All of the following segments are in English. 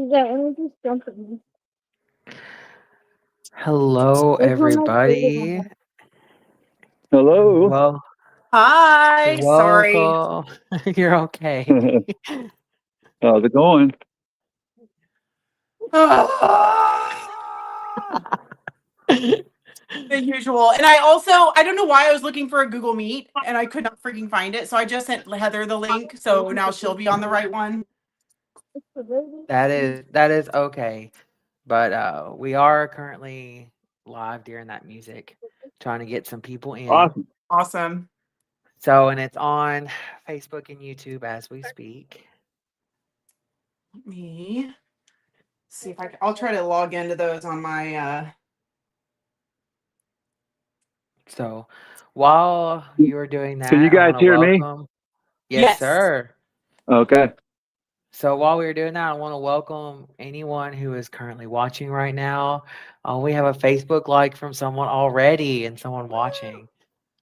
Yeah, let me just jump in. Hello, There's one like bigger than everybody. that. Hello. Well, Hi, sorry. welcome. You're okay. How's it going? The usual. And I don't know why I was looking for a Google Meet and I could not freaking find it. So I just sent Heather the link. So now she'll be on the right one. It's the baby. That is okay. But we are currently live during that music, trying to get some people in. Awesome. Awesome. So, and it's on Facebook and YouTube as we speak. Let me see if I'll try to log into those on my So, while you're doing Can you that, I guys want to hear me? welcome. Yes, yes. sir. Okay. So while we were doing that, I want to welcome anyone who is currently watching right now. We have a Facebook like from someone already and someone watching.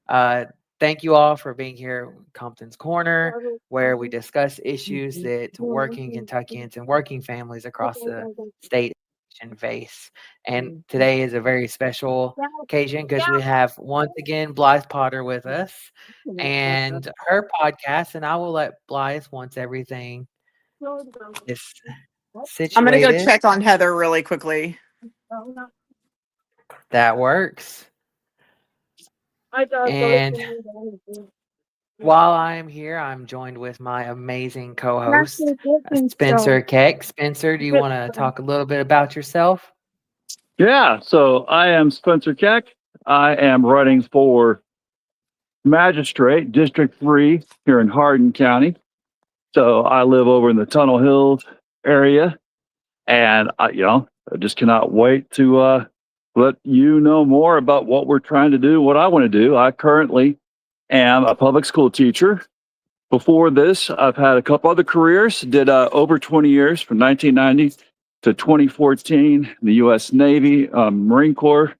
Uh, Thank you all for being here, Compton's Corner, where we discuss issues that working Kentuckians and working families across the state and face. And today is a very special occasion because we have once again Blythe Potter with us and her podcast. And I will let Blythe, once everything is I'm gonna go situated, check on Heather really quickly. that works. I got And while I'm here, I'm joined with my amazing co-host, Spencer Keck. Spencer, do you want to talk a little bit about yourself? Yeah. So I am Spencer Keck. I am running for magistrate, District 3 here in Hardin County. So I live over in the Tunnel Hills area. And I just cannot wait to let you know more about what we're trying to do, what I want to do. I currently am a public school teacher. Before this, I've had a couple other careers. Did over 20 years from 1990 to 2014 in the U.S. Navy, Marine Corps.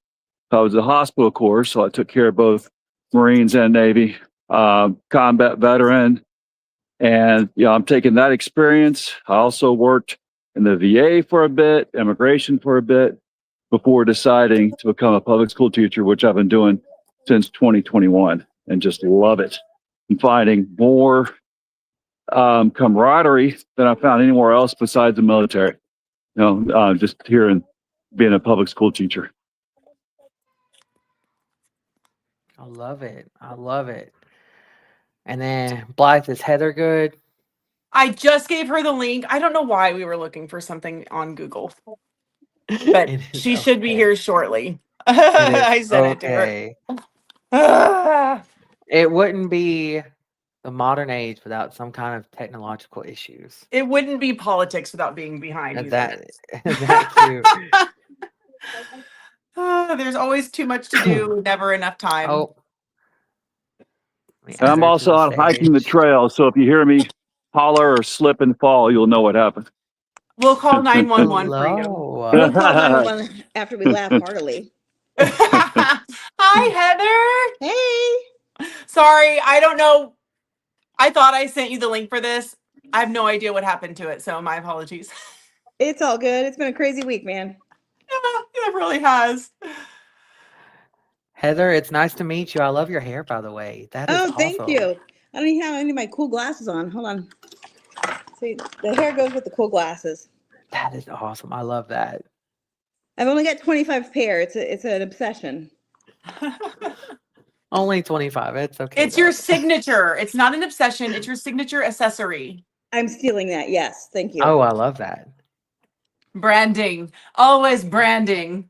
I was a hospital corps, so I took care of both Marines and Navy, combat veteran. And I'm taking that experience. I also worked in the VA for a bit, immigration for a bit, before deciding to become a public school teacher, which I've been doing since 2021, and just love it. And finding more camaraderie than I found anywhere else besides the military. Just here and being a public school teacher. I love it. I love it. And then Blythe, is Heather good? I just gave her the link. I don't know why we were looking for something on Google, but It is she should be okay. here shortly. It is I sent it to her. okay. Ah. It wouldn't be the modern age without some kind of technological issues. It wouldn't be politics without being behind either. That too. There's always too much to do, never enough time. Oh, And I'm also out hiking the trail, so if you hear me holler or slip and fall, you'll know what happened. We'll call 911 for you. Hello. We'll call 911 after we laugh heartily. Hi, Heather. Hey. Sorry, I don't know. I thought I sent you the link for this. I have no idea what happened to it, so my apologies. It's all good. It's been a crazy week, man. Yeah, it really has. Heather, it's nice to meet you. I love your hair, by the way. That is thank awesome. you. I don't even have any of my cool glasses on. Hold on. See, the hair goes with the cool glasses. That is awesome. I love that. I've only got 25 pair. It's an obsession. Only 25. It's okay. It's your signature. It's not an obsession. It's your signature accessory. I'm stealing that. Yes. Thank you. Oh, I love that. Branding. Always branding.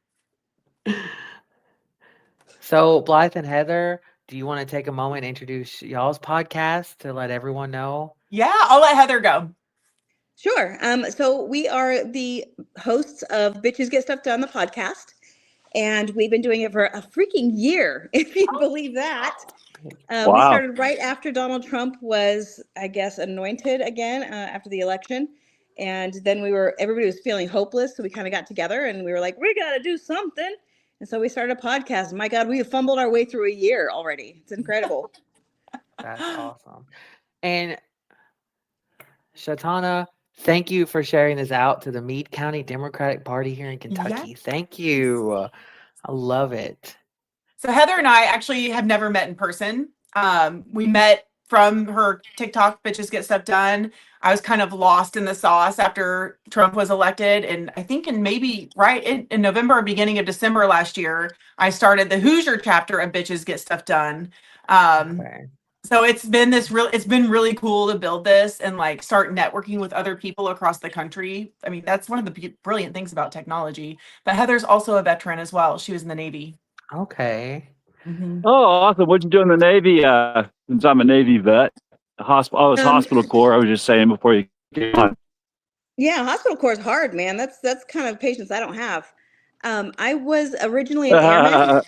So, Blythe and Heather, do you want to take a moment and introduce y'all's podcast to let everyone know? Yeah, I'll let Heather go. Sure. So we are the hosts of Bitches Get Stuff Done, the podcast. And we've been doing it for a freaking year, if you believe that. Wow. We started right after Donald Trump was, I guess, anointed again after the election. And then everybody was feeling hopeless. So we kind of got together and we were like, we got to do something. And so we started a podcast. My God, we have fumbled our way through a year already. It's incredible. That's awesome. And Shatana, Thank you for sharing this out to the Meade County Democratic Party here in Kentucky. Yes. Thank you. I love it. So Heather and I actually have never met in person. We met from her TikTok Bitches Get Stuff Done. I was kind of lost in the sauce after Trump was elected. And I think in November or beginning of December last year, I started the Hoosier chapter of Bitches Get Stuff Done. Okay. So it's been really cool to build this and like start networking with other people across the country. I mean, that's one of the brilliant things about technology. But Heather's also a veteran as well. She was in the Navy. Okay. Oh, awesome. What'd you do in the Navy? Since I'm a Navy vet, I was hospital corps. I was just saying before you came on. Yeah, hospital corps is hard, man. That's kind of patience I don't have. I was originally an airman,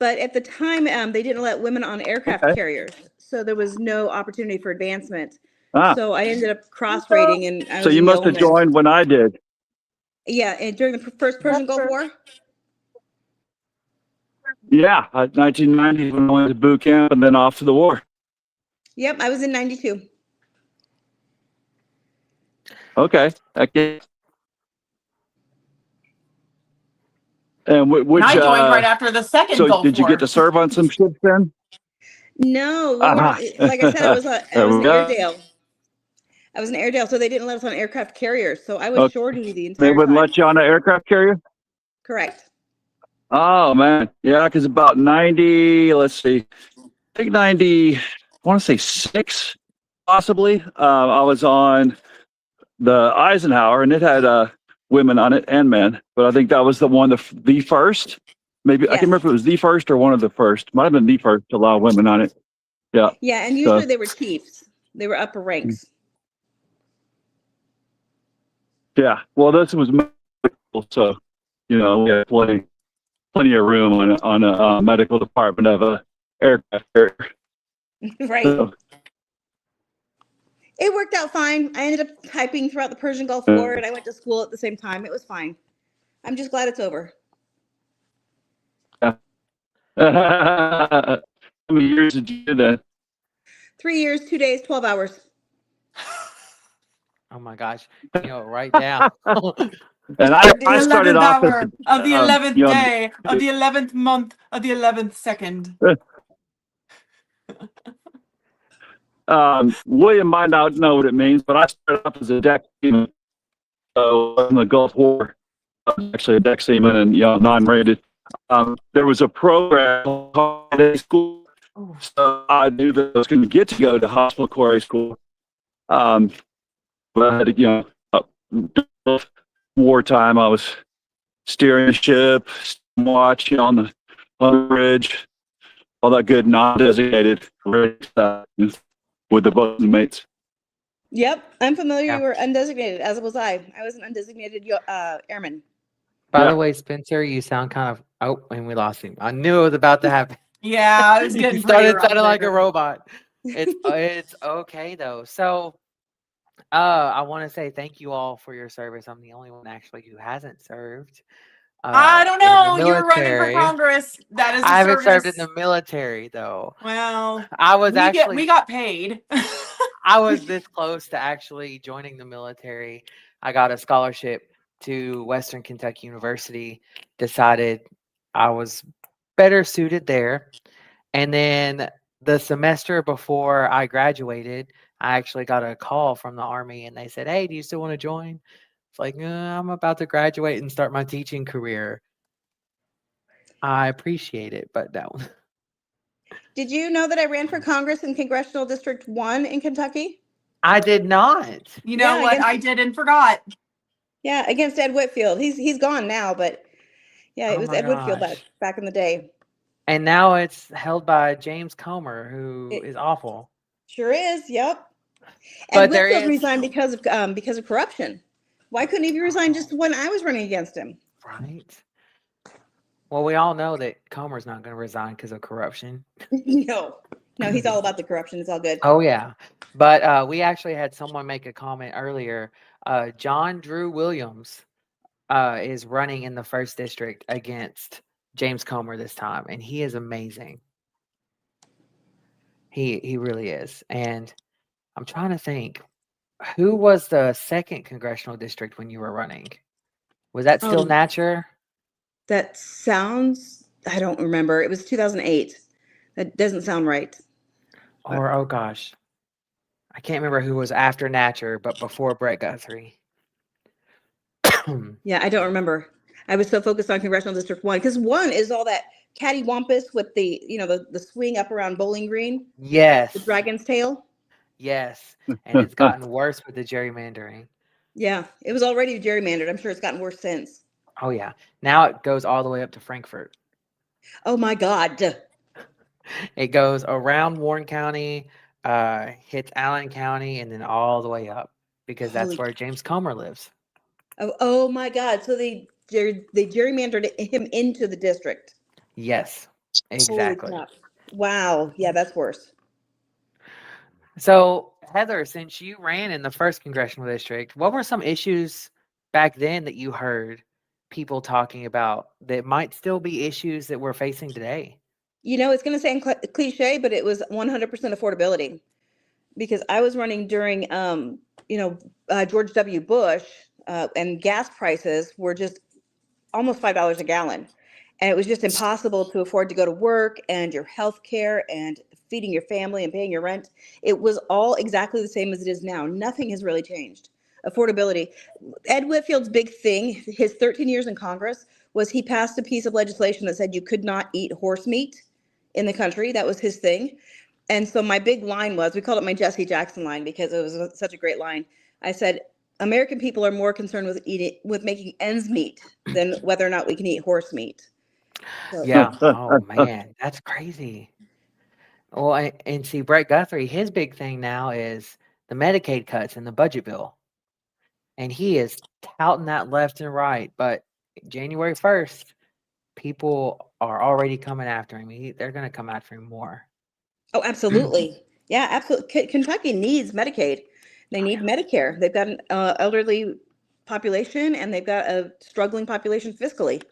but at the time they didn't let women on aircraft Okay. carriers, so there was no opportunity for advancement. Ah, So I ended up cross rating, and I so was you in must have yeoman. joined when I did. Yeah, and during the first Persian Gulf War. Yeah, 1990 when I went to boot camp and then off to the war. Yep, I was in '92. Okay. Okay. And which? And I joined right after the second So Gulf did you War. get to serve on some ships then? No, we weren't, like I said, I was There we an go. Airedale. I was an Airedale, so they didn't let us on aircraft carriers. So I was Okay. shore duty the They entire wouldn't time. let you on an aircraft carrier? Correct. Oh man, yeah, because about 90, let's see, I think 90, I want to say 6, possibly. I was on the Eisenhower, and it had women on it and men, but I think that was the first. Maybe I Yes. can't remember if it was the first or one of the first. Might have been the first to allow women on it. Yeah. Yeah, and usually they were chiefs. They were upper ranks. Yeah. Well, this was medical, so we had plenty of room on a medical department of a aircraft carrier. Right. So, It worked out fine. I ended up typing throughout the Persian Gulf War, and I went to school at the same time. It was fine. I'm just glad it's over. yeah. How many years did you do that? 3 years, 2 days, 12 hours. Oh my gosh. Right down. And I started off as of the 11th you know, day of the 11th month of the 11th second. William might not know what it means, but I started off as a deck seaman. So in the Gulf War, I was actually a deck seaman and non-rated. There was a program called holiday school, so I knew that I was going to get to go to hospital corps school. But I had to, wartime. I was steering a ship, watch on the bridge, all that good non-designated stuff with the bosun mates. Yep, I'm familiar. Yeah. You were undesignated, as was I. I was an undesignated airman. By Yeah. the way, Spencer, you sound kind of. Oh, and we lost him. I knew it was about to happen. Yeah, I was getting You started pretty rough sounding like a there. robot. It's okay though. So, I want to say thank you all for your service. I'm the only one actually who hasn't served. I don't in know. the You're running for military. Congress. That is a I haven't served in service. the military though. Well, I was we got paid. I was this close to actually joining the military. I got a scholarship to Western Kentucky University, decided I was better suited there. And then the semester before I graduated, I actually got a call from the Army and they said, "Hey, do you still want to join?" It's like, I'm about to graduate and start my teaching career. I appreciate it, but no. Did you know that I ran for Congress in Congressional District 1 in Kentucky? I did not. You know Yeah, what I did and forgot? Yeah, against Ed Whitfield. He's gone now, but yeah, it Oh was my Ed Whitfield gosh. back in the day. And now it's held by James Comer, who It is awful. sure is. Yep. But Ed there Whitfield is resigned because of corruption. Why couldn't he resign just when I was running against him? right. Well, we all know that Comer's not going to resign because of corruption. No, he's all about the corruption. It's all good. Oh yeah, but we actually had someone make a comment earlier. John Drew Williams is running in the 1st district against James Comer this time, and he is amazing. He really is, and I'm trying to think Who was the second congressional district when you were running? Was that still Natcher? That sounds, I don't remember. It was 2008. That doesn't sound right. Or, oh gosh, I can't remember who was after Natcher, but before Brett Guthrie. Yeah, I don't remember. I was so focused on Congressional District 1 because 1 is all that cattywampus with the, the swing up around Bowling Green, the Yes. dragon's tail. Yes. And it's gotten worse with the gerrymandering. Yeah, it was already gerrymandered. I'm sure it's gotten worse since. Oh, yeah. Now it goes all the way up to Frankfort. Oh, my God. It goes around Warren County, hits Allen County, and then all the way up because that's Holy where James Comer lives. Oh, my God. So they gerrymandered him into the district. Yes, Holy exactly. crap. Wow. Yeah, that's worse. So, Heather, since you ran in the first congressional district, what were some issues back then that you heard people talking about that might still be issues that we're facing today? It's going to sound cliche, but it was 100% affordability because I was running during, George W. Bush, and gas prices were just almost $5 a gallon. And it was just impossible to afford to go to work and your health care and feeding your family and paying your rent. It was all exactly the same as it is now. Nothing has really changed. Affordability. Ed Whitfield's big thing, his 13 years in Congress, was he passed a piece of legislation that said you could not eat horse meat in the country. That was his thing. And so my big line was, we called it my Jesse Jackson line because it was such a great line. I said, American people are more concerned with making ends meet than whether or not we can eat horse meat. So, Yeah. Oh, man, that's crazy. Well, and see, Brett Guthrie, his big thing now is the Medicaid cuts in the budget bill. And he is touting that left and right. But January 1st, people are already coming after him. They're going to come after him more. Oh, absolutely. Yeah, absolutely. Kentucky needs Medicaid. They need Medicare. They've got an elderly population and they've got a struggling population fiscally.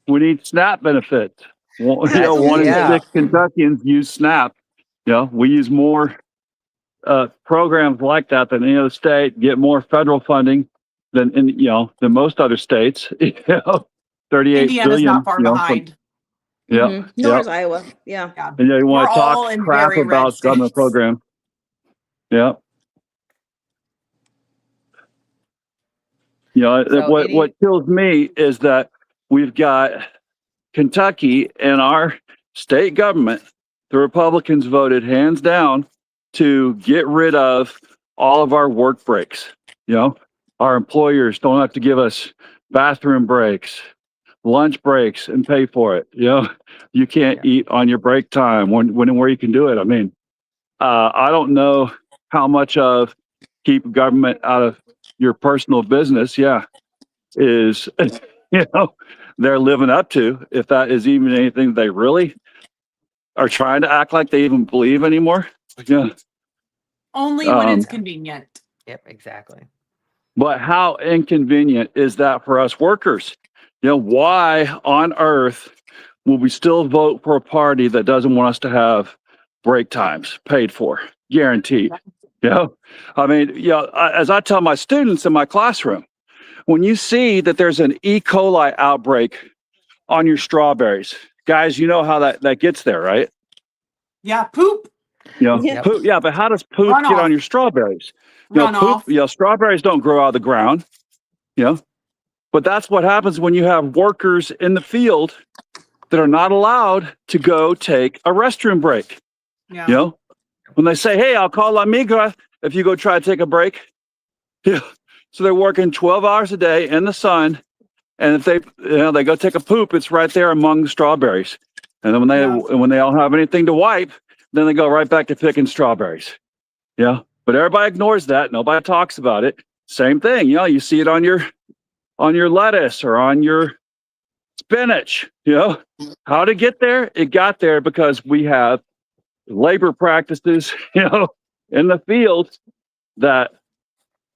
We need SNAP benefits. One in Yeah. 6 Kentuckians use SNAP. We use more programs like that than any other state. Get more federal funding than most other states. 38 Indiana's billion. not far behind. Nor is Iowa. Yeah. And you want We're to all talk in crap very red about government states. programs. Yeah. So what kills me is that we've got Kentucky and our state government. The Republicans voted hands down to get rid of all of our work breaks. Our employers don't have to give us bathroom breaks, lunch breaks, and pay for it. You can't eat on your break time when and where you can do it. I mean, I don't know how much of keep government out of your personal business. Is they're living up to, if that is even anything they really are trying to act like they even believe anymore. Yeah. Only when it's convenient. Yep, exactly. But how inconvenient is that for us workers? Why on earth will we still vote for a party that doesn't want us to have break times paid for, guaranteed? I mean, as I tell my students in my classroom, when you see that there's an E. coli outbreak on your strawberries, guys, you know how that gets there, right? Yeah, poop. Poop. Yeah, but how does poop Runoff. get on your strawberries? Runoff. Poop. Strawberries don't grow out of the ground. But that's what happens when you have workers in the field that are not allowed to go take a restroom break. Yeah. When they say, "Hey, I'll call La Migra if you go try to take a break." Yeah. So they're working 12 hours a day in the sun, and if they go take a poop, it's right there among the strawberries. And then when they don't have anything to wipe, then they go right back to picking strawberries. But everybody ignores that. Nobody talks about it. Same thing. You see it on your lettuce or on your spinach. How to get there? It got there because we have labor practices, in the fields that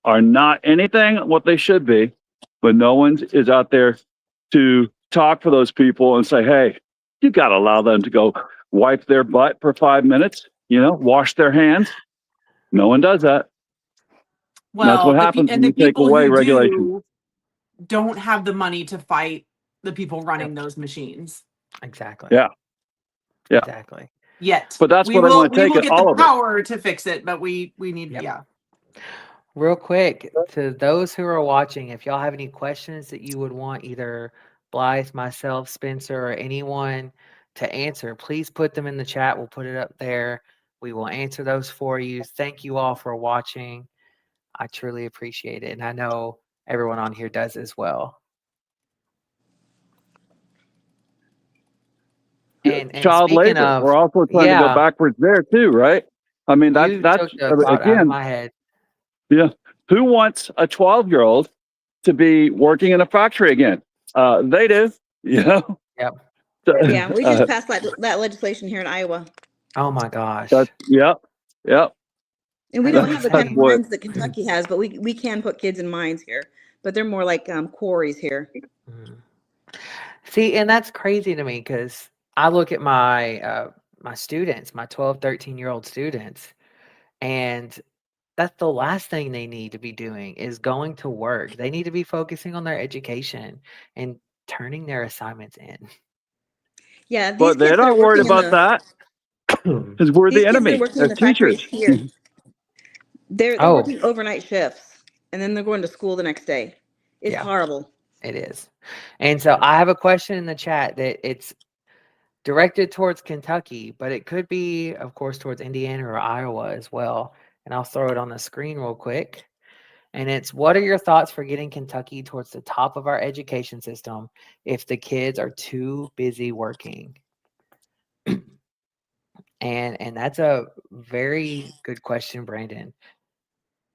are not anything what they should be, but no one is out there to talk for those people and say, hey, you got to allow them to go wipe their butt for 5 minutes, wash their hands. No one does that. That's what Well, happens when the you take people away who regulation. do don't have the money to fight the people running Yep. those machines Exactly. Yeah. Yeah. Exactly. yet. But that's We what I will want to take it, get all the of it. power to fix it, but we need Yep. yeah. Real quick, to those who are watching, if y'all have any questions that you would want either Blythe, myself, Spencer, or anyone to answer, please put them in the chat. We'll put it up there. We will answer those for you. Thank you all for watching. I truly appreciate it. And I know everyone on here does as well. And Child speaking labor. of, We're also trying to go backwards there too, right? I mean, that's you took the thought out of again, my head. yeah. Who wants a 12-year-old to be working in a factory again? They do, you know? Yep. So, Yeah, we just passed that legislation here in Iowa. Oh my gosh. Yep. And we That's don't have the kind of insane. mines that Kentucky has, but we can put kids in mines here. But they're more like quarries here. Mhm. See, and that's crazy to me because I look at my my students, my 12, 13-year-old students, and that's the last thing they need to be doing is going to work. They need to be focusing on their education and turning their assignments in. Yeah, these But they're kids that are not worried working in about the that because we're these the kids that are enemy working in as the factories teachers. here, they're Oh, working overnight shifts and then they're going to school the next day. It's yeah, horrible. it is. And so I have a question in the chat that it's directed towards Kentucky, but it could be, of course, towards Indiana or Iowa as well. And I'll throw it on the screen real quick. And it's, what are your thoughts for getting Kentucky towards the top of our education system if the kids are too busy working? And that's a very good question, Brandon.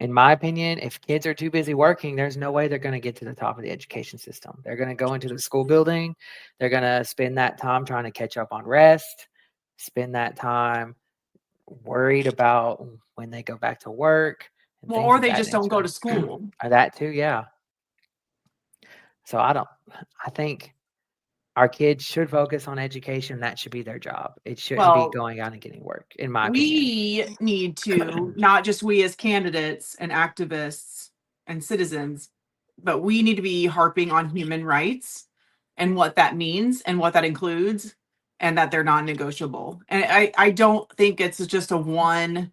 In my opinion, if kids are too busy working, there's no way they're going to get to the top of the education system. They're going to go into the school building. They're going to spend that time trying to catch up on rest, spend that time worried about when they go back to work and Well, things or of they that just don't go nature. to school. Or that too, yeah. So I think our kids should focus on education. That should be their job. It shouldn't be Well, going out and getting work, in my opinion. we need to, not just we as candidates and activists and citizens, but we need to be harping on human rights and what that means and what that includes and that they're non-negotiable. And I don't think it's just a one.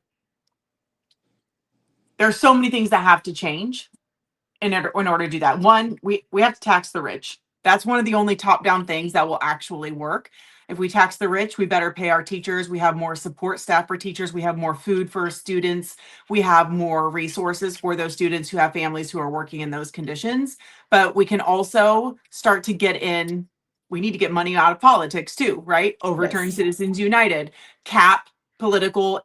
There's so many things that have to change in order to do that. One, we have to tax the rich. That's one of the only top-down things that will actually work. If we tax the rich, we better pay our teachers. We have more support staff for teachers. We have more food for students. We have more resources for those students who have families who are working in those conditions. But we can also start to get in, we need to get money out of politics too, right? Overturn Yes. Citizens United, cap political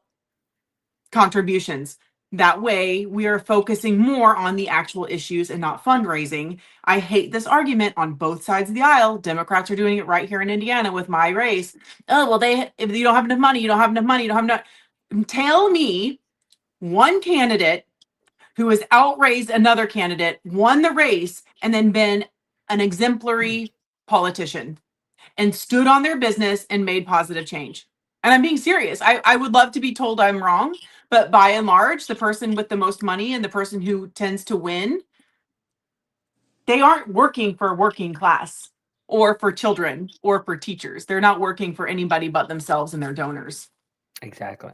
contributions. That way, we are focusing more on the actual issues and not fundraising. I hate this argument on both sides of the aisle. Democrats are doing it right here in Indiana with my race. Oh, well, if you don't have enough money, you don't have enough money, you don't have enough. Tell me one candidate who has outraised another candidate, won the race, and then been an exemplary politician and stood on their business and made positive change. And I'm being serious. I would love to be told I'm wrong, but by and large, the person with the most money and the person who tends to win, they aren't working for working class or for children or for teachers. They're not working for anybody but themselves and their donors. Exactly.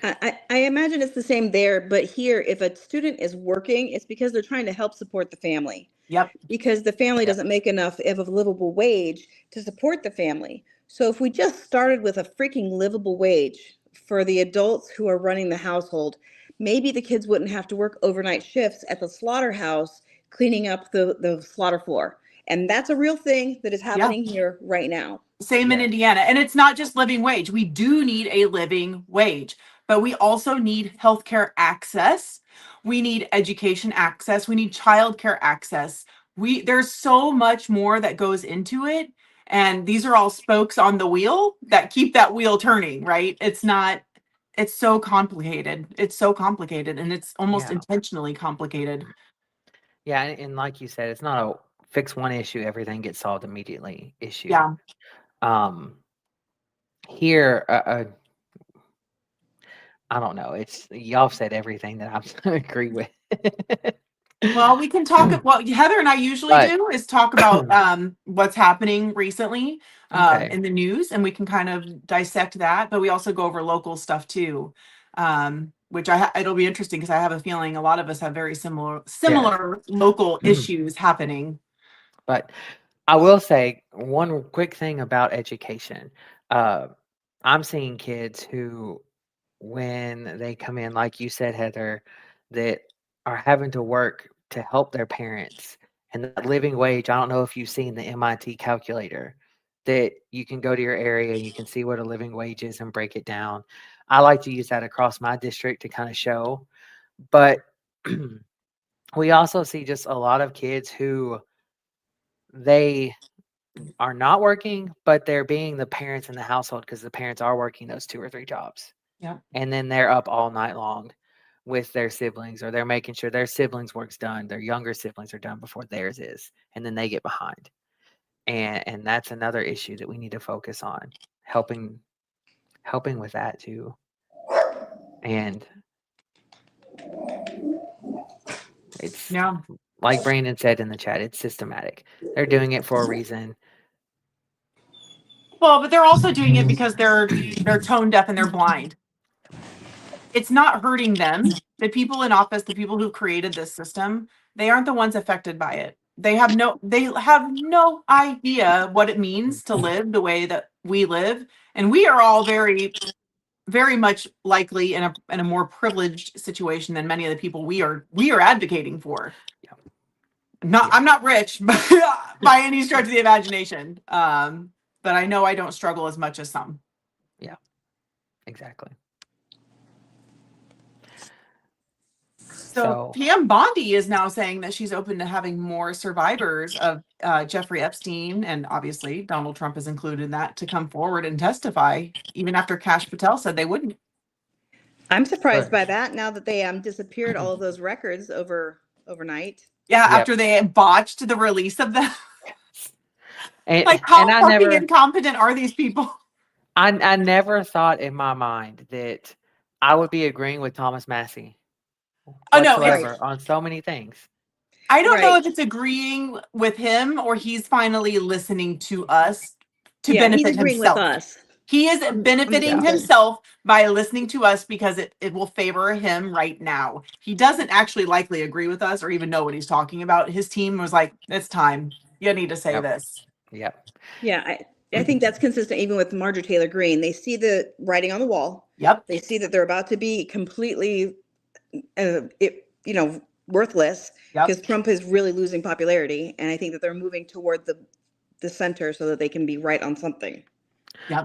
I imagine it's the same there, but here, if a student is working, it's because they're trying to help support the family. Yep. Because the family Yep. doesn't make enough of a livable wage to support the family. So if we just started with a freaking livable wage for the adults who are running the household, maybe the kids wouldn't have to work overnight shifts at the slaughterhouse cleaning up the slaughter floor. And that's a real thing that is happening here right now. Same in Yes. Indiana. And it's not just living wage. We do need a living wage, but we also need healthcare access. We need education access. We need childcare access. There's so much more that goes into it. And these are all spokes on the wheel that keep that wheel turning, right? It's so complicated. It's so complicated and it's almost Yeah. intentionally complicated. Yeah. And like you said, it's not a fix one issue, everything gets solved immediately issue. Yeah. Here, I don't know. It's y'all said everything that I agree with. Well, we can talk. What Heather and I usually But- do is talk about what's happening recently Okay. in the news, and we can kind of dissect that. But we also go over local stuff too, which it'll be interesting because I have a feeling a lot of us have very similar local issues happening. But I will say one quick thing about education. I'm seeing kids who, when they come in, like you said, Heather, that are having to work to help their parents. And that living wage, I don't know if you've seen the MIT calculator, that you can go to your area, you can see what a living wage is and break it down. I like to use that across my district to kind of show. But we also see just a lot of kids who they are not working, but they're being the parents in the household because the parents are working those 2 or 3 jobs. Yeah. And then they're up all night long with their siblings, or they're making sure their siblings' work's done, their younger siblings are done before theirs is, and then they get behind. And that's another issue that we need to focus on, helping with that too. And it's Yeah. like Brandon said in the chat, it's systematic. They're doing it for a reason. Well, but they're also doing it because they're tone deaf and they're blind. It's not hurting them. The people in office, the people who created this system, they aren't the ones affected by it. They have no idea what it means to live the way that we live. And we are all very, very much likely in a more privileged situation than many of the people we are advocating for. Yeah. I'm not rich by any stretch of the imagination. But I know I don't struggle as much as some. Yeah, exactly. So Pam Bondi is now saying that she's open to having more survivors of Jeffrey Epstein, and obviously Donald Trump is included in that, to come forward and testify, even after Kash Patel said they wouldn't. I'm surprised by that now that they disappeared all of those records overnight. Yeah, Yep. after they botched the release of them. And, Like, how and I fucking never, incompetent are these people? I never thought in my mind that I would be agreeing with Thomas Massey Oh, no, whatsoever on so many things. I don't know Right. if it's agreeing with him or he's finally listening to us to Yeah, he's benefit agreeing himself. with us. He is benefiting Yeah. himself by listening to us because it will favor him right now. He doesn't actually likely agree with us or even know what he's talking about. His team was like, it's time. You need to say Yep. this. Yep. Yeah, I think that's consistent even with Marjorie Taylor Greene. They see the writing on the wall. Yep. They see that they're about to be completely, worthless Yep. because Trump is really losing popularity. And I think that they're moving toward the center so that they can be right on something.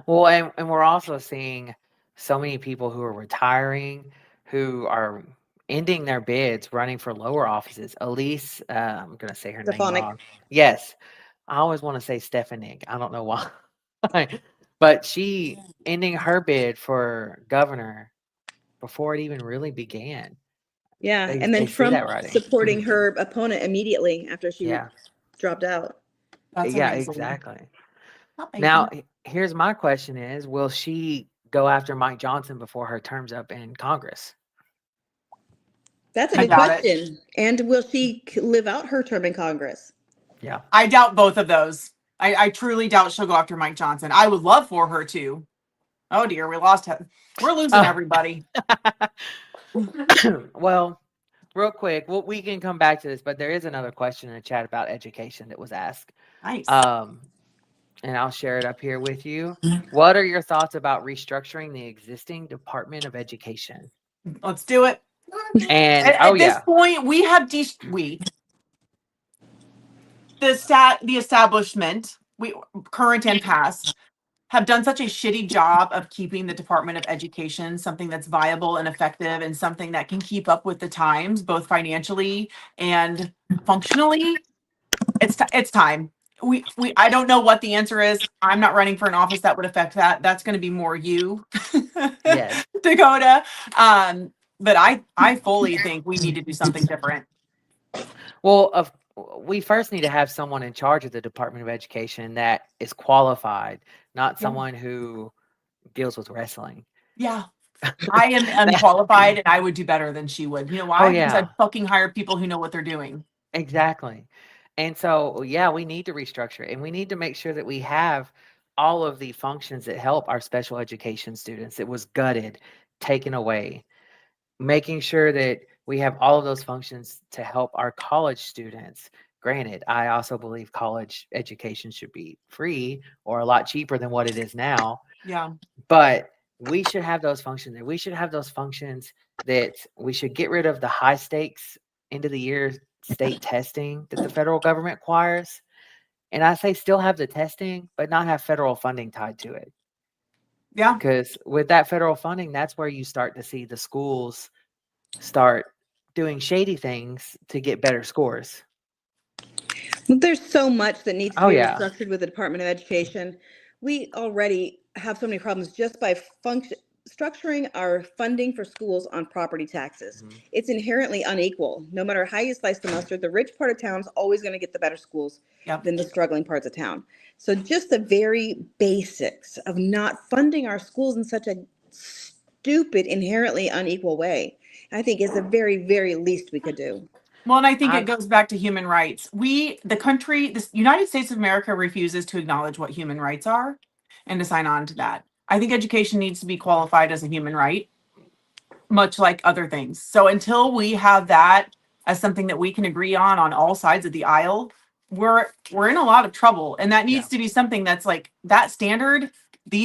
Well, and we're also seeing so many people who are retiring, who are ending their bids, running for lower offices. Elise, I'm going to say her name Stefanik. wrong. Yes. I always want to say Stefanik. I don't know why. But she ending her bid for governor before it even really began. Yeah, They and then see Trump that writing. supporting her opponent immediately after she Yeah. dropped out. That's Yeah, amazing. exactly. Not Now, amazing. here's my question is, will she go after Mike Johnson before her term's up in Congress? That's a I good doubt it. question. And will she live out her term in Congress? Yeah. I doubt both of those. I truly doubt she'll go after Mike Johnson. I would love for her to. Oh dear, we lost him. We're losing everybody. Well, real quick, we can come back to this, but there is another question in the chat about education that was asked. Nice. And I'll share it up here with you. What are your thoughts about restructuring the existing Department of Education? Let's do it. And At this point, we have the establishment, current and past, have done such a shitty job of keeping the Department of Education something that's viable and effective and something that can keep up with the times, both financially and functionally. It's time. I don't know what the answer is. I'm not running for an office that would affect that. That's going to be more you, Yes. Dakota. But I fully think we need to do something different. Well, we first need to have someone in charge of the Department of Education that is qualified, not someone who deals with wrestling. Yeah. I am unqualified and I would do better than she would. You know why? Oh, Because yeah. I'd fucking hire people who know what they're doing. Exactly. And so, yeah, we need to restructure it, and we need to make sure that we have all of the functions that help our special education students. It was gutted, taken away, making sure that we have all of those functions to help our college students. Granted, I also believe college education should be free or a lot cheaper than what it is now, Yeah. but we should have those functions, and we should have those functions that we should get rid of the high stakes end of the year state testing that the federal government requires. And I say still have the testing, but not have federal funding tied to it. Yeah. Because with that federal funding, that's where you start to see the schools start doing shady things to get better scores. There's so much that needs to Oh, be yeah. restructured with the Department of Education. We already have so many problems just by structuring our funding for schools on property taxes. Mhm. It's inherently unequal. No matter how you slice the mustard, the rich part of town is always going to get the better schools Yep. than the struggling parts of town. So just the very basics of not funding our schools in such a stupid, inherently unequal way, I think is the very, very least we could do. Well, and I think I- it goes back to human rights. The United States of America refuses to acknowledge what human rights are and to sign on to that. I think education needs to be qualified as a human right, much like other things. So until we have that as something that we can agree on all sides of the aisle, we're in a lot of trouble. And that needs to be something that's like that standard,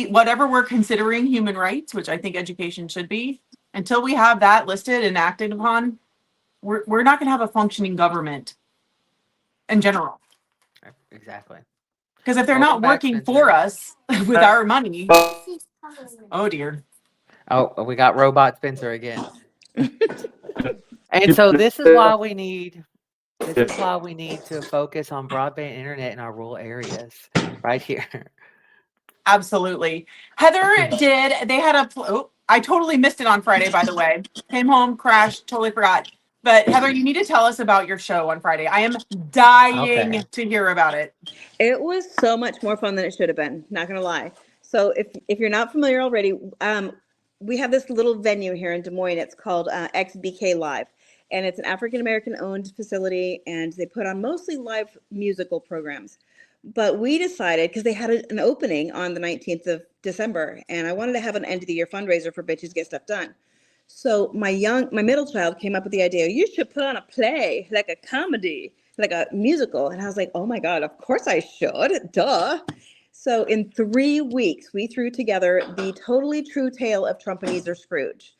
whatever we're considering human rights, which I think education should be, until we have that listed and acted upon, we're not going to have a functioning government in general. Exactly. Because if they're Welcome not back, working Spencer. for us with our money, oh dear. Oh, we got Robot Spencer again. And so this is why we need to focus on broadband internet in our rural areas right here. Absolutely. Heather they had I totally missed it on Friday, by the way. Came home, crashed, totally forgot. But Heather, you need to tell us about your show on Friday. I am dying to hear about it. It was so much more fun than it should have been, not gonna lie. So if you're not familiar already, we have this little venue here in Des Moines. It's called XBK Live. And it's an African-American owned facility, and they put on mostly live musical programs. But we decided, because they had an opening on the 19th of December, and I wanted to have an end of the year fundraiser for Bitches Get Stuff Done. So my middle child came up with the idea, you should put on a play, like a comedy, like a musical. And I was like, oh my God, of course I should, duh. So in 3 weeks, we threw together the totally true tale of Trump and Ezer Scrooge.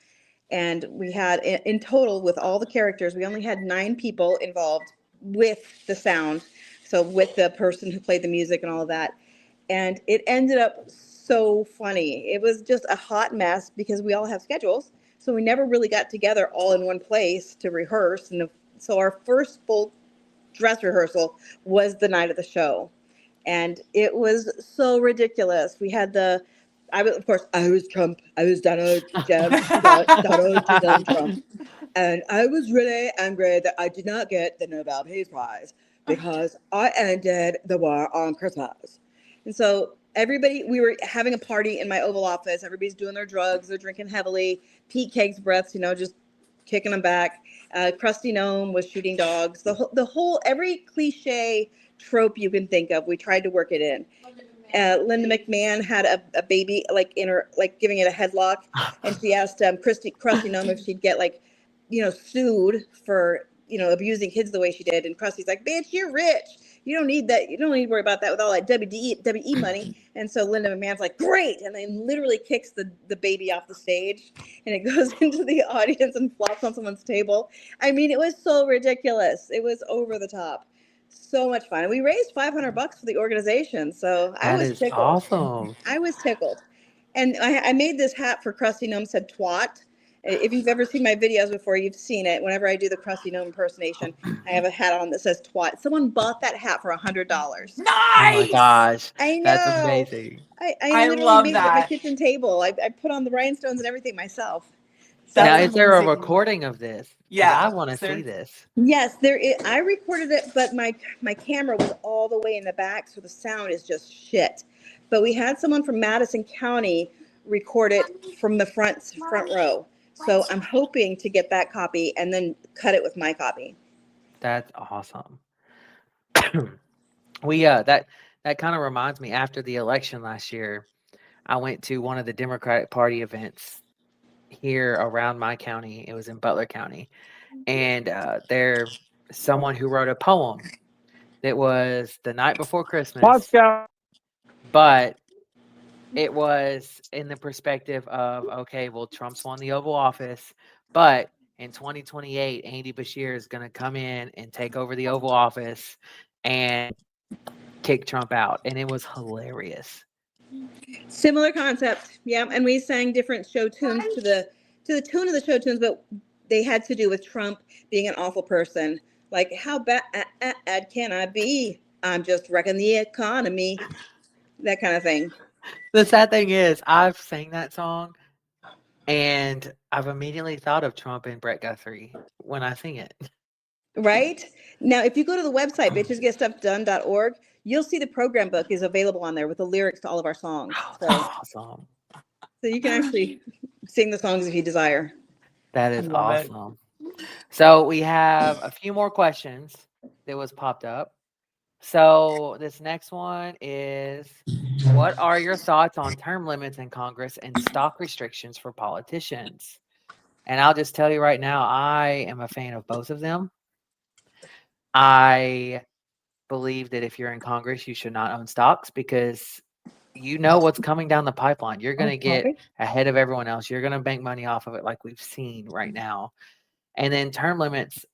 And we had, in total, with all the characters, we only had 9 people involved with the sound. So with the person who played the music and all of that. And it ended up so funny. It was just a hot mess because we all have schedules. So we never really got together all in one place to rehearse. And so our first full dress rehearsal was the night of the show. And it was so ridiculous. We had I was Trump. I was Donald Trump. And I was really angry that I did not get the Nobel Peace Prize because I ended the war on Christmas. And so we were having a party in my Oval Office. Everybody's doing their drugs. They're drinking heavily. Pete Cake's breaths, just kicking them back. Krusty Gnome was shooting dogs. The whole, every cliche trope you can think of, we tried to work it in. Linda McMahon had a baby, like in her, like giving it a headlock, and she asked Krusty Gnome if she'd get sued for abusing kids the way she did, and Krusty's like, "Bitch, you're rich. You don't need that. You don't need to worry about that with all that WE money." And so Linda McMahon's like, "Great," and then literally kicks the baby off the stage, and it goes into the audience and flops on someone's table. I mean, it was so ridiculous. It was over the top. So much fun. And we raised $500 for the organization, so I was tickled. Awesome. I was tickled. And I made this hat for Krusty Gnome, said twat. If you've ever seen my videos before, you've seen it. Whenever I do the Krusty Gnome impersonation, I have a hat on that says twat. Someone bought that hat for $100. Nice! Oh my gosh. I know. That's amazing. I literally love made it at my that. kitchen table. I put on the rhinestones and everything myself. Now, That's is there a amazing. recording of this? 'Cause Yeah. I want to There- see this. Yes, there is. I recorded it, but my camera was all the way in the back, so the sound is just shit. But we had someone from Madison County record it from the front row. So I'm hoping to get that copy and then cut it with my copy. That's awesome. That kind of reminds me, after the election last year, I went to one of the Democratic Party events here around my county. It was in Butler County. And someone who wrote a poem that was the night before Christmas, Moscow. but it was in the perspective of, okay, well, Trump's won the Oval Office, but in 2028, Andy Bashir is going to come in and take over the Oval Office and kick Trump out. And it was hilarious. Similar concept, yeah. And we sang different show tunes to the tune of the show tunes, but they had to do with Trump being an awful person. Like, how bad can I be? I'm just wrecking the economy. That kind of thing. The sad thing is, I've sang that song, and I've immediately thought of Trump and Brett Guthrie when I sing it. Right? Now, if you go to the website, bitchesgetstuffdone.org, you'll see the program book is available on there with the lyrics to all of our songs. Oh, So, that's awesome. so you can actually sing the songs if you desire. That is love it. awesome. So we have a few more questions that was popped up. So this next one is, what are your thoughts on term limits in Congress and stock restrictions for politicians? And I'll just tell you right now, I am a fan of both of them. I believe that if you're in Congress, you should not own stocks, because you know what's coming down the pipeline. You're going to get ahead of everyone else. You're going to bank money off of it, like we've seen right now. And then term limits,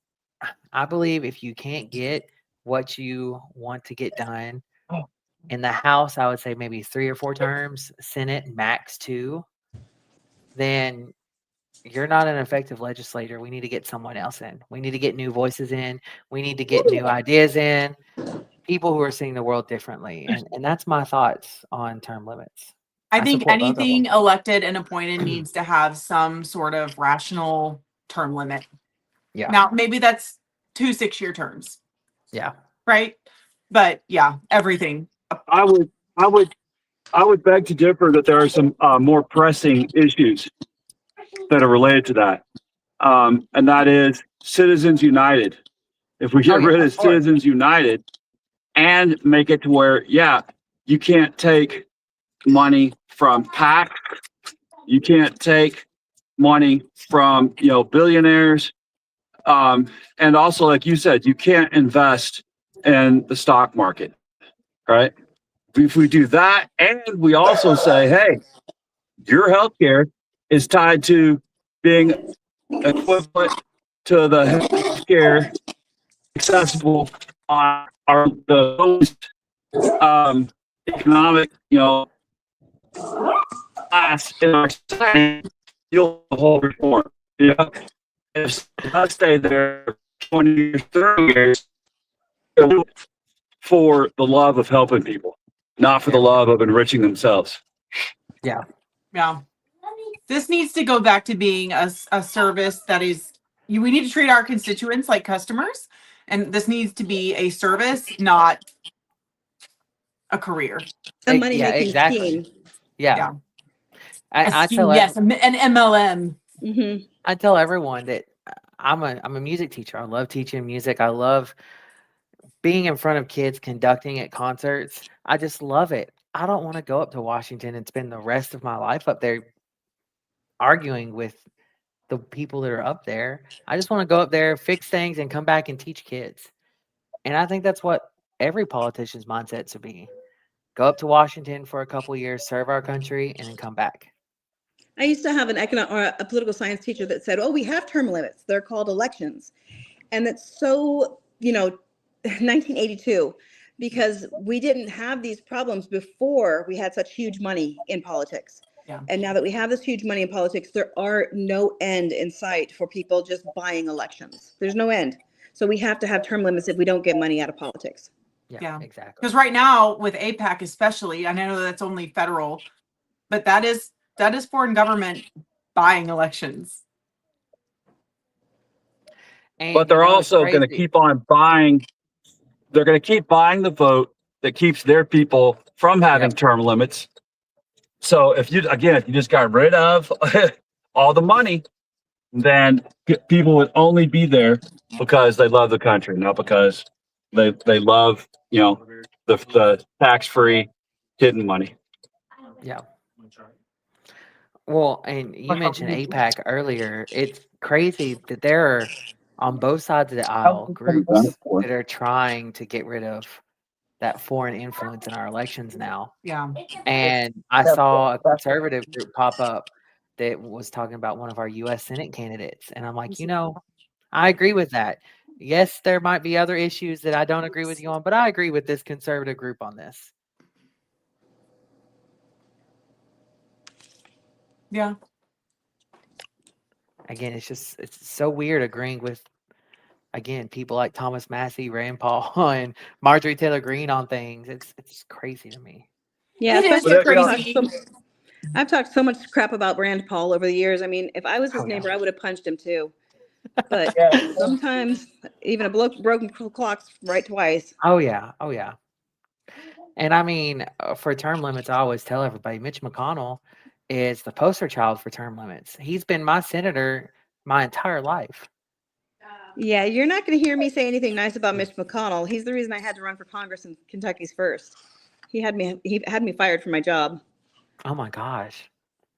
I believe if you can't get what you want to get done in the House, I would say maybe 3 or 4 terms, Senate max 2, then you're not an effective legislator. We need to get someone else in. We need to get new voices in. We need to get new ideas in, people who are seeing the world differently. And that's my thoughts on term limits. I think support both of anything them. elected and appointed needs to have some sort of rational term limit. Yeah. Now, maybe that's 2 6-year terms, Yeah. right? But yeah, everything. I would beg to differ that there are some more pressing issues that are related to that. And that is Citizens United. If we get rid of Citizens United and make it to where, you can't take money from PAC, you can't take money from, billionaires. And also, like you said, you can't invest in the stock market, right? If we do that, and we also say, hey, your healthcare is tied to being equivalent to the healthcare accessible on the most economic, class in our society, you'll hold reform. If I stay there 20 years, 30 years, for the love of helping people, not for the love of enriching themselves. Yeah. Yeah. This needs to go back to being a service that is, we need to treat our constituents like customers. And this needs to be a service, not a career. A money-making scheme. Yeah. I tell an MLM. Mm-hmm. I tell everyone that I'm a music teacher. I love teaching music. I love being in front of kids, conducting at concerts. I just love it. I don't want to go up to Washington and spend the rest of my life up there arguing with the people that are up there. I just want to go up there, fix things, and come back and teach kids. And I think that's what every politician's mindset should be. Go up to Washington for a couple of years, serve our country, and then come back. I used to have a political science teacher that said, we have term limits. They're called elections. And that's so, 1982, because we didn't have these problems before we had such huge money in politics. Yeah. And now that we have this huge money in politics, there are no end in sight for people just buying elections. There's no end. So we have to have term limits if we don't get money out of politics. Yeah. Exactly. Because right now with APAC especially, I know that's only federal, but that is foreign government buying elections. And, but they're also going to keep on buying. They're going to keep buying the vote that keeps their people from having term limits. So if you just got rid of all the money, then people would only be there because they love the country, not because they love, the tax-free hidden money. Yeah. Well, and you mentioned APAC earlier. It's crazy that there are on both sides of the aisle groups that are trying to get rid of that foreign influence in our elections now. Yeah. And I saw a conservative group pop up that was talking about one of our US Senate candidates. And I'm like, I agree with that. Yes, there might be other issues that I don't agree with you on, but I agree with this conservative group on this. Yeah. Again, it's so weird agreeing with, again, people like Thomas Massey, Rand Paul, and Marjorie Taylor Greene on things. It's crazy to me. Yeah, It is especially crazy. I've talked so much crap about Rand Paul over the years. I mean, if I was his Oh, yeah. neighbor, I would have punched him too. But sometimes even a broken clock's right twice. Oh, yeah. Oh, yeah. And I mean, for term limits, I always tell everybody Mitch McConnell is the poster child for term limits. He's been my senator my entire life. Yeah, you're not going to hear me say anything nice about Mitch McConnell. He's the reason I had to run for Congress in Kentucky's first. He had me fired from my job. Oh my gosh.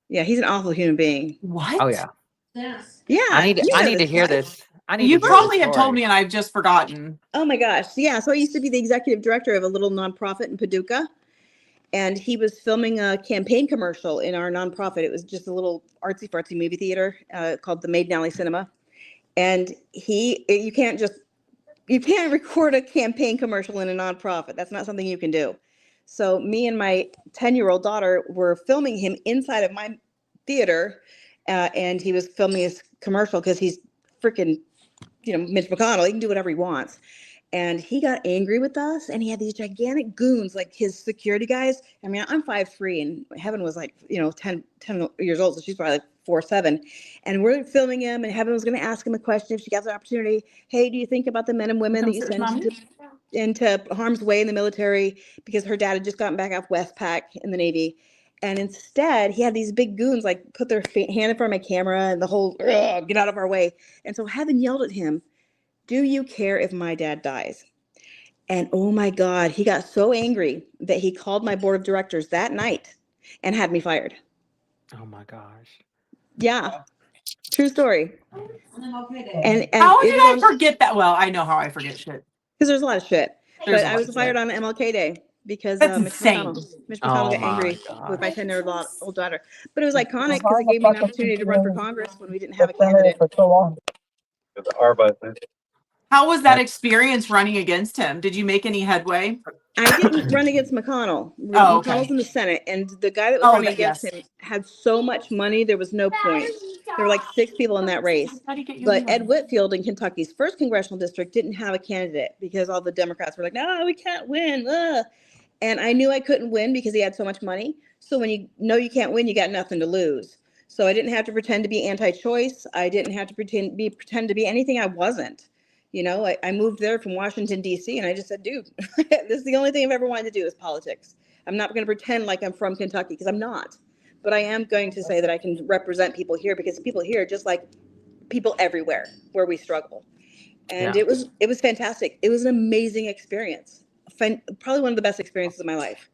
Yeah, he's an awful human being. What? Oh yeah. Yeah, I need to hear Clive. this. I need You to hear probably this have told story. me and I've just forgotten. Oh my gosh. Yeah, so I used to be the executive director of a little nonprofit in Paducah. And he was filming a campaign commercial in our nonprofit. It was just a little artsy fartsy movie theater called the Maiden Alley Cinema. And you can't record a campaign commercial in a nonprofit. That's not something you can do. So me and my 10-year-old daughter were filming him inside of my theater, and he was filming his commercial because he's freaking, Mitch McConnell. He can do whatever he wants. And he got angry with us, and he had these gigantic goons, like his security guys. I mean, I'm 5'3", and Heaven was like, 10 years old, so she's probably like 4'7". And we're filming him, and Heaven was going to ask him a question if she got the opportunity. Hey, do you think about the men and women that you send into harm's way in the military? Because her dad had just gotten back off Westpac in the Navy. And instead, he had these big goons, like, put their hand in front of my camera and the whole, get out of our way. And so Heaven yelled at him, do you care if my dad dies? And oh my God, he got so angry that he called my board of directors that night and had me fired. Oh my gosh. Yeah, true story. And how did I forget that? Well, I know how I forget shit. Because there's a lot of shit. There's but I was fired on MLK Day because That's Mitch insane. McConnell Oh got my angry gosh. with my 10-year-old daughter. But it was iconic because it gave me an opportunity to run for Congress when we didn't have a candidate. How was that experience running against him? Did you make any headway? I didn't run against McConnell. Oh, okay. McConnell's in the Senate, and the guy that was running against him had so much money, there was no point. There were like 6 people in that race. But Ed Whitfield in Kentucky's first congressional district didn't have a candidate because all the Democrats were like, no, we can't win. And I knew I couldn't win because he had so much money. So when you know you can't win, you got nothing to lose. So I didn't have to pretend to be anti-choice. I didn't have to pretend to be anything I wasn't. I moved there from Washington, D.C., and I just said, dude, this is the only thing I've ever wanted to do is politics. I'm not going to pretend like I'm from Kentucky because I'm not. But I am going to say that I can represent people here because people here are just like people everywhere where we struggle. And it was fantastic. It was an amazing experience. Probably one of the best experiences of my life.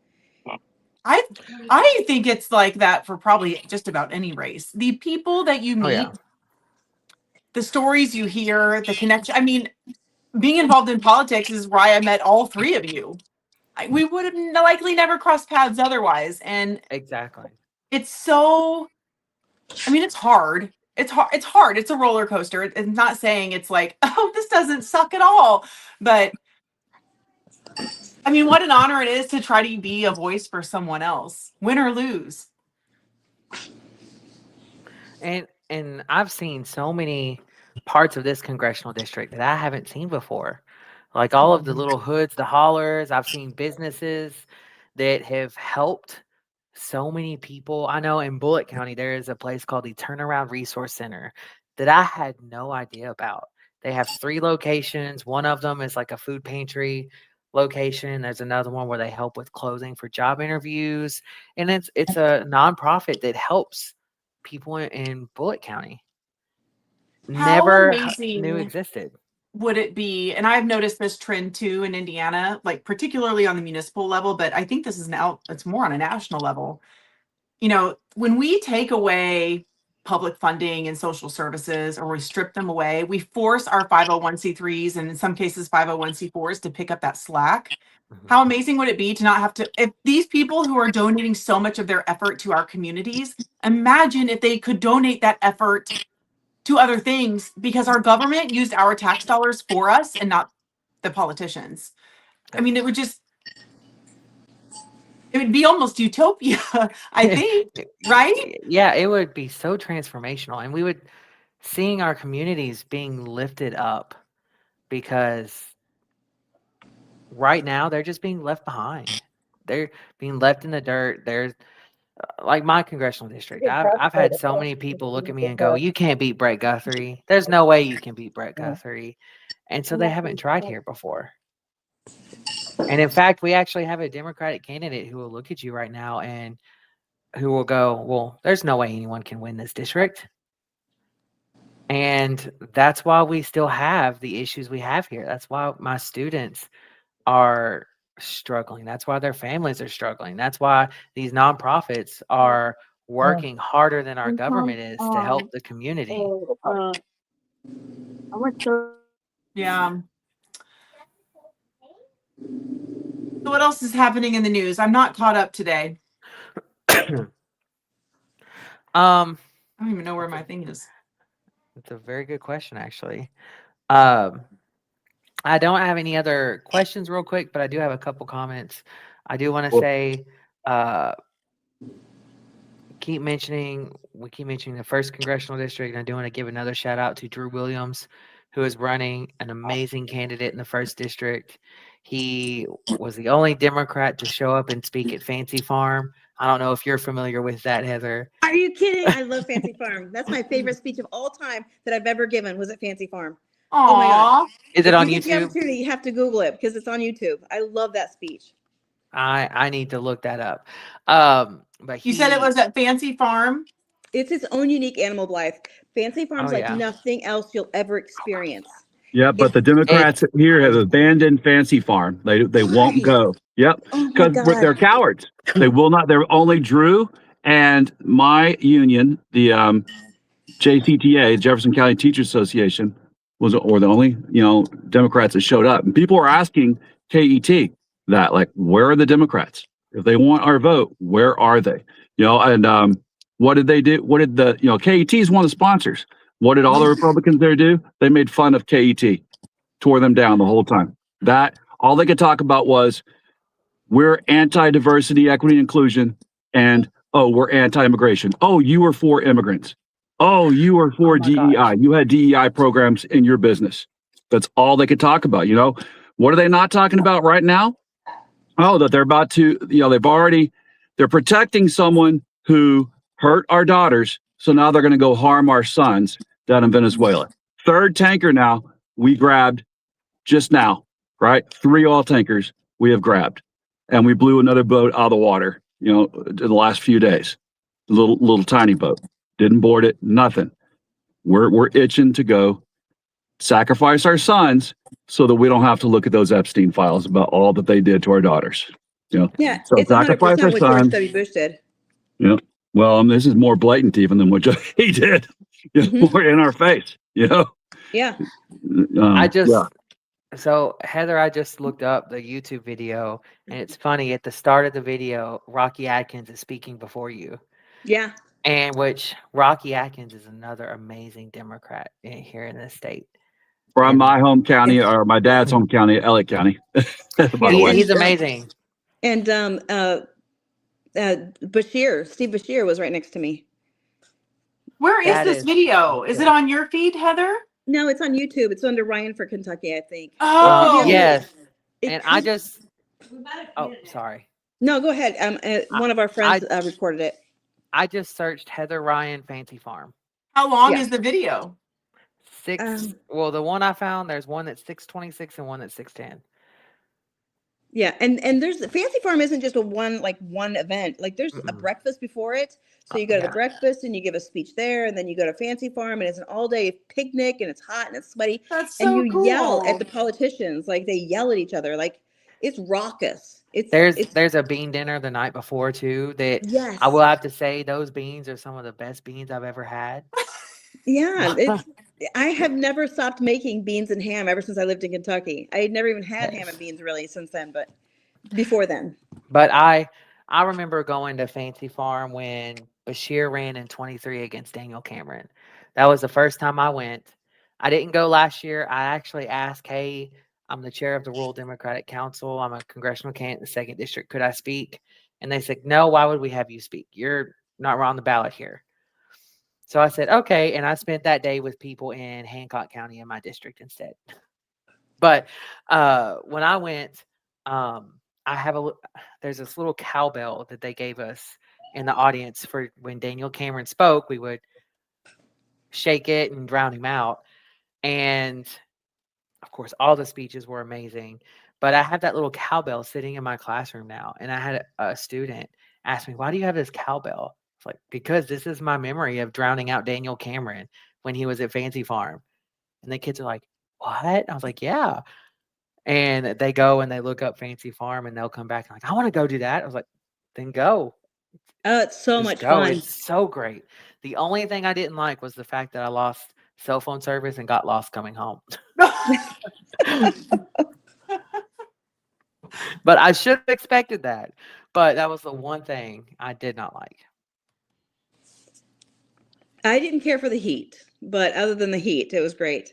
I think it's like that for probably just about any race. The people that you meet, the stories you hear, the connection. I mean, being involved in politics is why I met all 3 of you. We would have likely never crossed paths otherwise. And exactly. It's so, I mean, it's hard. It's hard. It's a roller coaster. It's not saying it's like, oh, this doesn't suck at all. But I mean, what an honor it is to try to be a voice for someone else, win or lose. And I've seen so many parts of this congressional district that I haven't seen before. Like all of the little hoods, the hollers. I've seen businesses that have helped so many people. I know in Bullitt County, there is a place called the Turnaround Resource Center that I had no idea about. They have 3 locations. One of them is like a food pantry location. There's another one where they help with clothing for job interviews, and it's a nonprofit that helps people in Bullitt County. How Never knew amazing existed. would it be? And I've noticed this trend too in Indiana, like particularly on the municipal level, but I think this is now, it's more on a national level. You know, when we take away public funding and social services, or we strip them away, we force our 501c3s and in some cases 501c4s to pick up that slack. How amazing would it be to not have to, if these people who are donating so much of their effort to our communities, imagine if they could donate that effort to other things, because our government used our tax dollars for us and not the politicians. I mean, it would be almost utopia, I think, right? Yeah, it would be so transformational, and we would seeing our communities being lifted up, because right now they're just being left behind. They're being left in the dirt. There's like my congressional district. I've had so many people look at me and go, "You can't beat Brett Guthrie. There's no way you can beat Brett Guthrie," and so they haven't tried here before. And in fact, we actually have a Democratic candidate who will look at you right now and who will go, "Well, there's no way anyone can win this district." And that's why we still have the issues we have here. That's why my students are struggling. That's why their families are struggling. That's why these nonprofits are working harder than our government is to help the community. Yeah. So what else is happening in the news? I'm not caught up today. I don't even know where my thing is. It's a very good question, actually. I don't have any other questions real quick, but I do have a couple comments. I do want to say, we keep mentioning the first congressional district, and I do want to give another shout out to Drew Williams, who is running, an amazing candidate in the first district. He was the only Democrat to show up and speak at Fancy Farm. I don't know if you're familiar with that, Heather. Are you kidding? I love Fancy Farm. That's my favorite speech of all time that I've ever given, was at Fancy Farm. Oh my God. Is it on If you get the YouTube? opportunity, you have to Google it because it's on YouTube. I love that speech. I need to look that up. But You said it was at Fancy Farm? It's its own unique animal life. Fancy Farm's like yeah. nothing else you'll ever experience. Yeah, but the Democrats here have abandoned Fancy Farm. They won't go. Yep, Oh my because God. they're cowards. They will not. They're only Drew and my union, the JCTA, Jefferson County Teachers Association, or the only Democrats that showed up. And people are asking KET that, like, where are the Democrats? If they want our vote, where are they? And what did they do? What did the KET is one of the sponsors. What did all the Republicans there do? They made fun of KET, tore them down the whole time. That all they could talk about was we're anti-diversity, equity, inclusion, and we're anti-immigration. Oh, you were for immigrants. Oh, you were for DEI. gosh. You had DEI programs in your business. That's all they could talk about. What are they not talking about right now? Oh, that they're about to, they're protecting someone who hurt our daughters. So now they're going to go harm our sons down in Venezuela. Third tanker now we grabbed just now, right? 3 oil tankers we have grabbed, and we blew another boat out of the water, in the last few days. Little tiny boat, didn't board it, nothing. We're itching to go sacrifice our sons so that we don't have to look at those Epstein files about all that they did to our daughters. Yeah, So it's 100% sacrifice our what George sons. W. Bush did. Well, this is more blatant even than what he did. More in our face. Yeah. So Heather, I just looked up the YouTube video, and it's funny. At the start of the video, Rocky Atkins is speaking before you. Yeah. And which Rocky Atkins is another amazing Democrat here in this state. From my home county, or my dad's home county, Elliott County. By the way. He's amazing. And Bashir, Steve Bashir was right next to me. Where is this video? Is it on your feed, Heather? No, it's on YouTube. It's under Ryan for Kentucky, I think. Oh, yes. And I just, sorry. No, go ahead. One of our friends recorded it. I just searched Heather Ryan Fancy Farm. How long is the video? Well, the one I found, there's one that's 6:26 and one that's 6:10. Yeah, and there's Fancy Farm isn't just one event. Like there's a Mm-mm. breakfast before it. So you go to the Yeah. breakfast and you give a speech there, and then you go to Fancy Farm and it's an all-day picnic and it's hot and it's sweaty. That's And so you cool. yell at the politicians, like they yell at each other. Like it's raucous. It's There's a bean dinner the night before too that yes. I will have to say those beans are some of the best beans I've ever had. Yeah, I have never stopped making beans and ham ever since I lived in Kentucky. I had never even had ham Yes. and beans really since then, but before then. But I remember going to Fancy Farm when Bashir ran in 23 against Daniel Cameron. That was the first time I went. I didn't go last year. I actually asked, hey, I'm the chair of the Rural Democratic Council. I'm a congressional candidate in the 2nd District. Could I speak? And they said, no, why would we have you speak? You're not on the ballot here. So I said, okay. And I spent that day with people in Hancock County in my district instead. But when I went, there's this little cowbell that they gave us in the audience for when Daniel Cameron spoke. We would shake it and drown him out. And of course, all the speeches were amazing. But I have that little cowbell sitting in my classroom now. And I had a student ask me, why do you have this cowbell? It's like, because this is my memory of drowning out Daniel Cameron when he was at Fancy Farm. And the kids are like, what? I was like, yeah. And they go and they look up Fancy Farm and they'll come back and like, I want to go do that. I was like, then go. Oh, it's so Just much go. fun. It's so great. The only thing I didn't like was the fact that I lost cell phone service and got lost coming home. But I should have expected that. But that was the one thing I did not like. I didn't care for the heat, but other than the heat, it was great.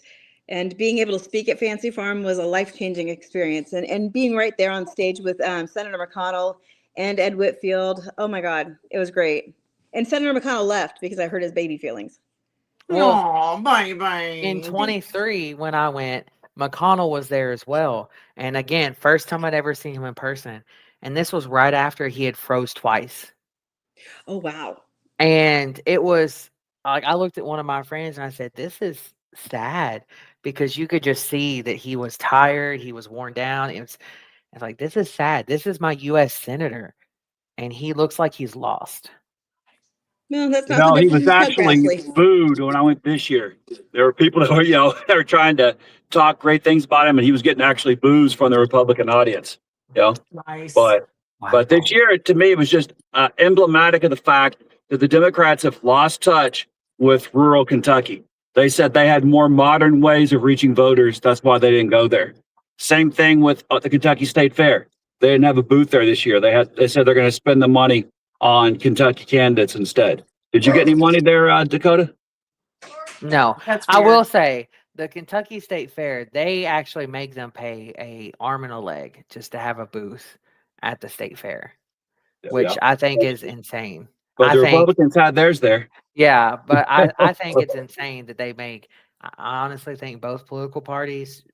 And being able to speak at Fancy Farm was a life-changing experience. And being right there on stage with Senator McConnell and Ed Whitfield, oh my God, it was great. And Senator McConnell left because I hurt his baby feelings. Well, Aw, bye. in 23, when I went, McConnell was there as well. And again, first time I'd ever seen him in person. And this was right after he had froze twice. Oh, wow. And it was like I looked at one of my friends and I said, this is sad because you could just see that he was tired, he was worn down. It's like, this is sad. This is my US senator. And he looks like he's lost. No, that's not No, the he difference was in Chuck actually Grassley. booed when I went this year. There were people that were, they were trying to talk great things about him, and he was getting actually boos from the Republican audience. Nice. But Wow. this year, to me, it was just emblematic of the fact that the Democrats have lost touch with rural Kentucky. They said they had more modern ways of reaching voters. That's why they didn't go there. Same thing with the Kentucky State Fair. They didn't have a booth there this year. They said they're going to spend the money on Kentucky candidates instead. Did you get any money there, Dakota? No, That's I weird. will say the Kentucky State Fair, they actually make them pay a arm and a leg just to have a booth at the state fair, which Yeah. I think is insane. But I the think, Republicans had theirs there. yeah, but I think it's insane that they make. I honestly think both political parties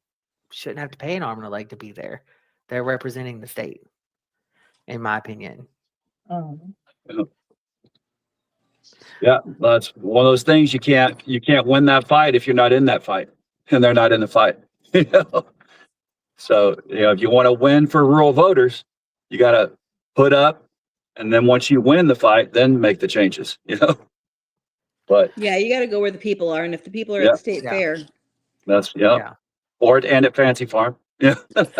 shouldn't have to pay an arm and a leg to be there. They're representing the state, in my opinion. Yeah, that's one of those things you can't win that fight if you're not in that fight, and they're not in the fight. So if you want to win for rural voters, you got to put up, and then once you win the fight, then make the changes. But Yeah, you got to go where the people are. And if the people are Yeah. at the state Yeah. fair, that's Yeah, and at Fancy Farm. Yeah.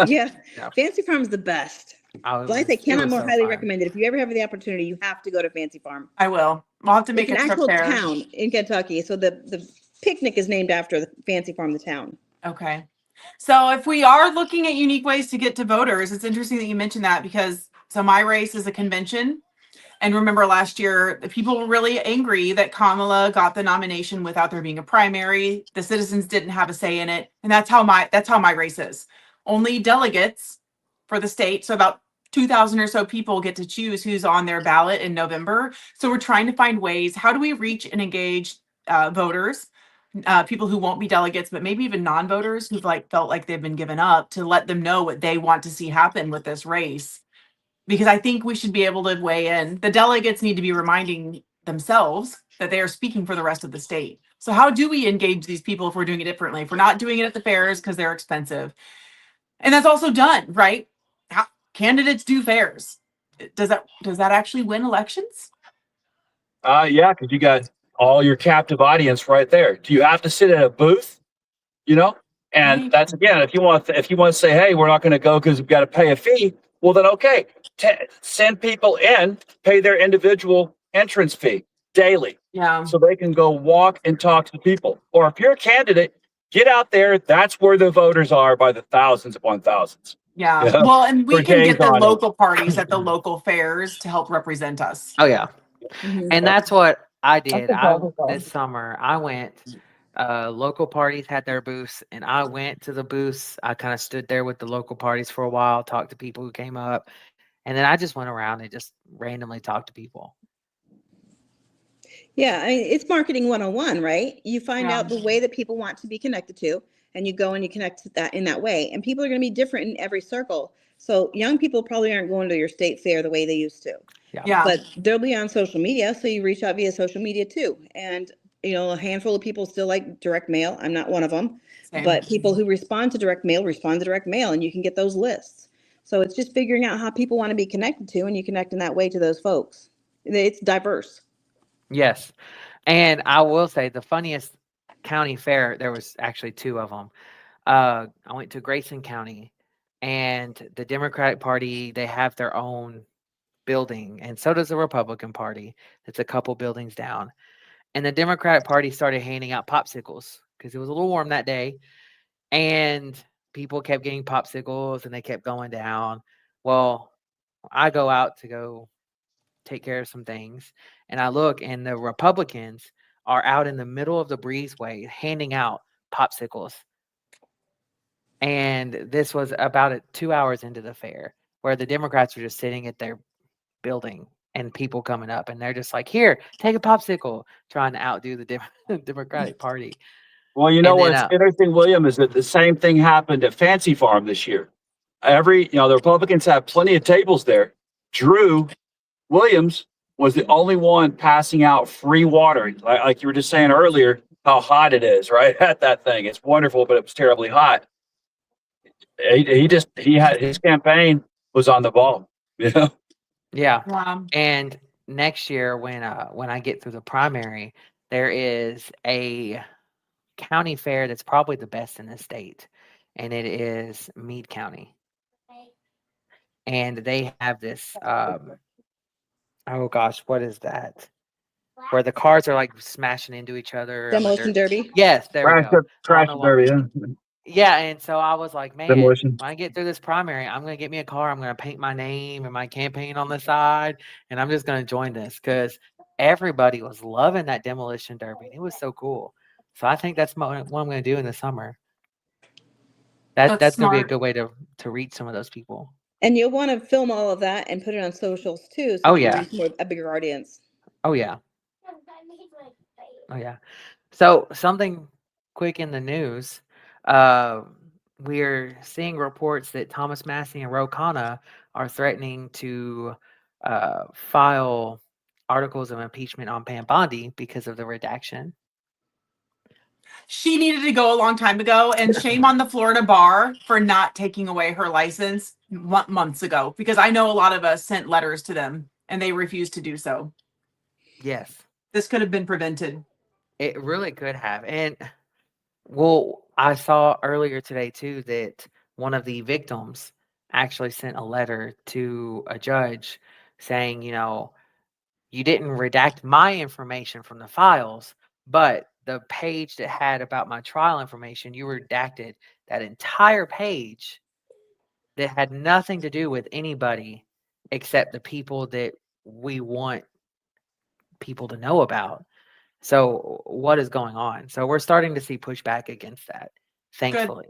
yeah, Yeah. Fancy Farm's the best. Blythe, I it cannot was more so highly fun. recommend it. If you ever have the opportunity, you have to go to Fancy Farm. I will. I'll have to make It's an a trip actual there. town in Kentucky. So the picnic is named after the Fancy Farm, the town. Okay. So if we are looking at unique ways to get to voters, it's interesting that you mentioned that because my race is a convention. And remember last year, the people were really angry that Kamala got the nomination without there being a primary. The citizens didn't have a say in it. And that's how my race is. Only delegates for the state. So about 2,000 or so people get to choose who's on their ballot in November. So we're trying to find ways. How do we reach and engage voters? People who won't be delegates, but maybe even non-voters who've felt like they've been given up, to let them know what they want to see happen with this race. Because I think we should be able to weigh in. The delegates need to be reminding themselves that they are speaking for the rest of the state. So how do we engage these people if we're doing it differently? If we're not doing it at the fairs because they're expensive. And that's also done, right? candidates do fairs. Does that actually win elections? Yeah, because you got all your captive audience right there. Do you have to sit at a booth? You know, and Maybe. that's again, if you want to say, hey, we're not going to go because we've got to pay a fee. Well, then okay, send people in, pay their individual entrance fee daily, Yeah. so they can go walk and talk to people. Or if you're a candidate, get out there. That's where the voters are by the thousands upon thousands. Yeah. Yeah. Well, and we For can days get the on end. local parties at the local fairs to help represent us. Oh yeah. Mhm. And that's what I did. think that was all. This summer I went. Local parties had their booths, and I went to the booths. I kind of stood there with the local parties for a while, talked to people who came up, and then I just went around and just randomly talked to people. Yeah, I mean, it's marketing 101, right? You find Yeah. out the way that people want to be connected to, and you go and you connect to that in that way. And people are going to be different in every circle. So young people probably aren't going to your state fair the way they used to. Yeah. But they'll be on social media, so you reach out via social media too. And a handful of people still like direct mail. I'm not one of them, Same. but people who respond to direct mail, and you can get those lists. So it's just figuring out how people want to be connected to, and you connect in that way to those folks. It's diverse. Yes. And I will say the funniest county fair, there was actually two of them. I went to Grayson County, and the Democratic Party, they have their own building, and so does the Republican Party. It's a couple buildings down. And the Democratic Party started handing out popsicles because it was a little warm that day, and people kept getting popsicles and they kept going down. Well, I go out to go take care of some things, and I look, and the Republicans are out in the middle of the breezeway handing out popsicles. And this was about 2 hours into the fair, where the Democrats were just sitting at their building and people coming up, and they're just like, "Here, take a popsicle," trying to outdo the Democratic Party. Well, you know And then, what's interesting, William, is that the same thing happened at Fancy Farm this year. The Republicans have plenty of tables there. Drew Williams was the only one passing out free water. Like you were just saying earlier, how hot it is, right? At that thing. It's wonderful, but it was terribly hot. He had his campaign was on the ball. Yeah. yeah. Wow. And next year, when I get through the primary, there is a county fair that's probably the best in the state, and it is Meade County. And they have this, oh gosh, what is that? Where the cars are like smashing into each other on the Demolition dirt. derby. Yes, there we go. I Crash don't know why. derby, yeah. Yeah, and so I was like, man, when Demolition. I get through this primary, I'm gonna get me a car. I'm gonna paint my name and my campaign on the side, and I'm just gonna join this because everybody was loving that demolition derby. It was so cool. So I think that's what I'm gonna do in the summer. That's gonna be a smart. good way to reach some of those people. And you'll want to film all of that and put it on socials too, so Oh, you yeah. can reach a bigger audience. Oh yeah. Oh yeah. So something quick in the news. We're seeing reports that Thomas Massey and Ro Khanna are threatening to file articles of impeachment on Pam Bondi because of the redaction. She needed to go a long time ago, and shame on the Florida bar for not taking away her license months ago, because I know a lot of us sent letters to them and they refused to do so. Yes, This could have been prevented. it really could have. And well, I saw earlier today too that one of the victims actually sent a letter to a judge saying, you didn't redact my information from the files, but the page that had about my trial information, you redacted that entire page that had nothing to do with anybody except the people that we want people to know about. So what is going on? So we're starting to see pushback against that. Thankfully.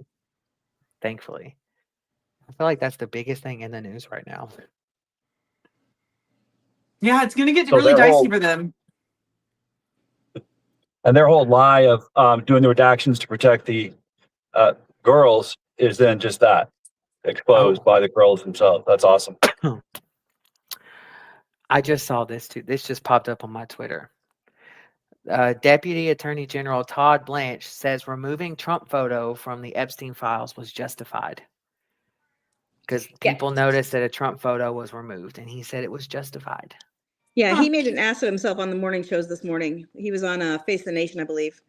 Thankfully. I feel like that's the biggest thing in the news right now. Yeah, it's going to get So really their dicey whole- for them. And their whole lie of doing the redactions to protect the girls is then just that exposed by the girls themselves. That's awesome. I just saw this too. This just popped up on my Twitter. Deputy Attorney General Todd Blanche says removing Trump photo from the Epstein files was justified. because Yeah. people noticed that a Trump photo was removed, and he said it was justified. Yeah, Huh. he made an ass of himself on the morning shows this morning. He was on Face the Nation, I believe,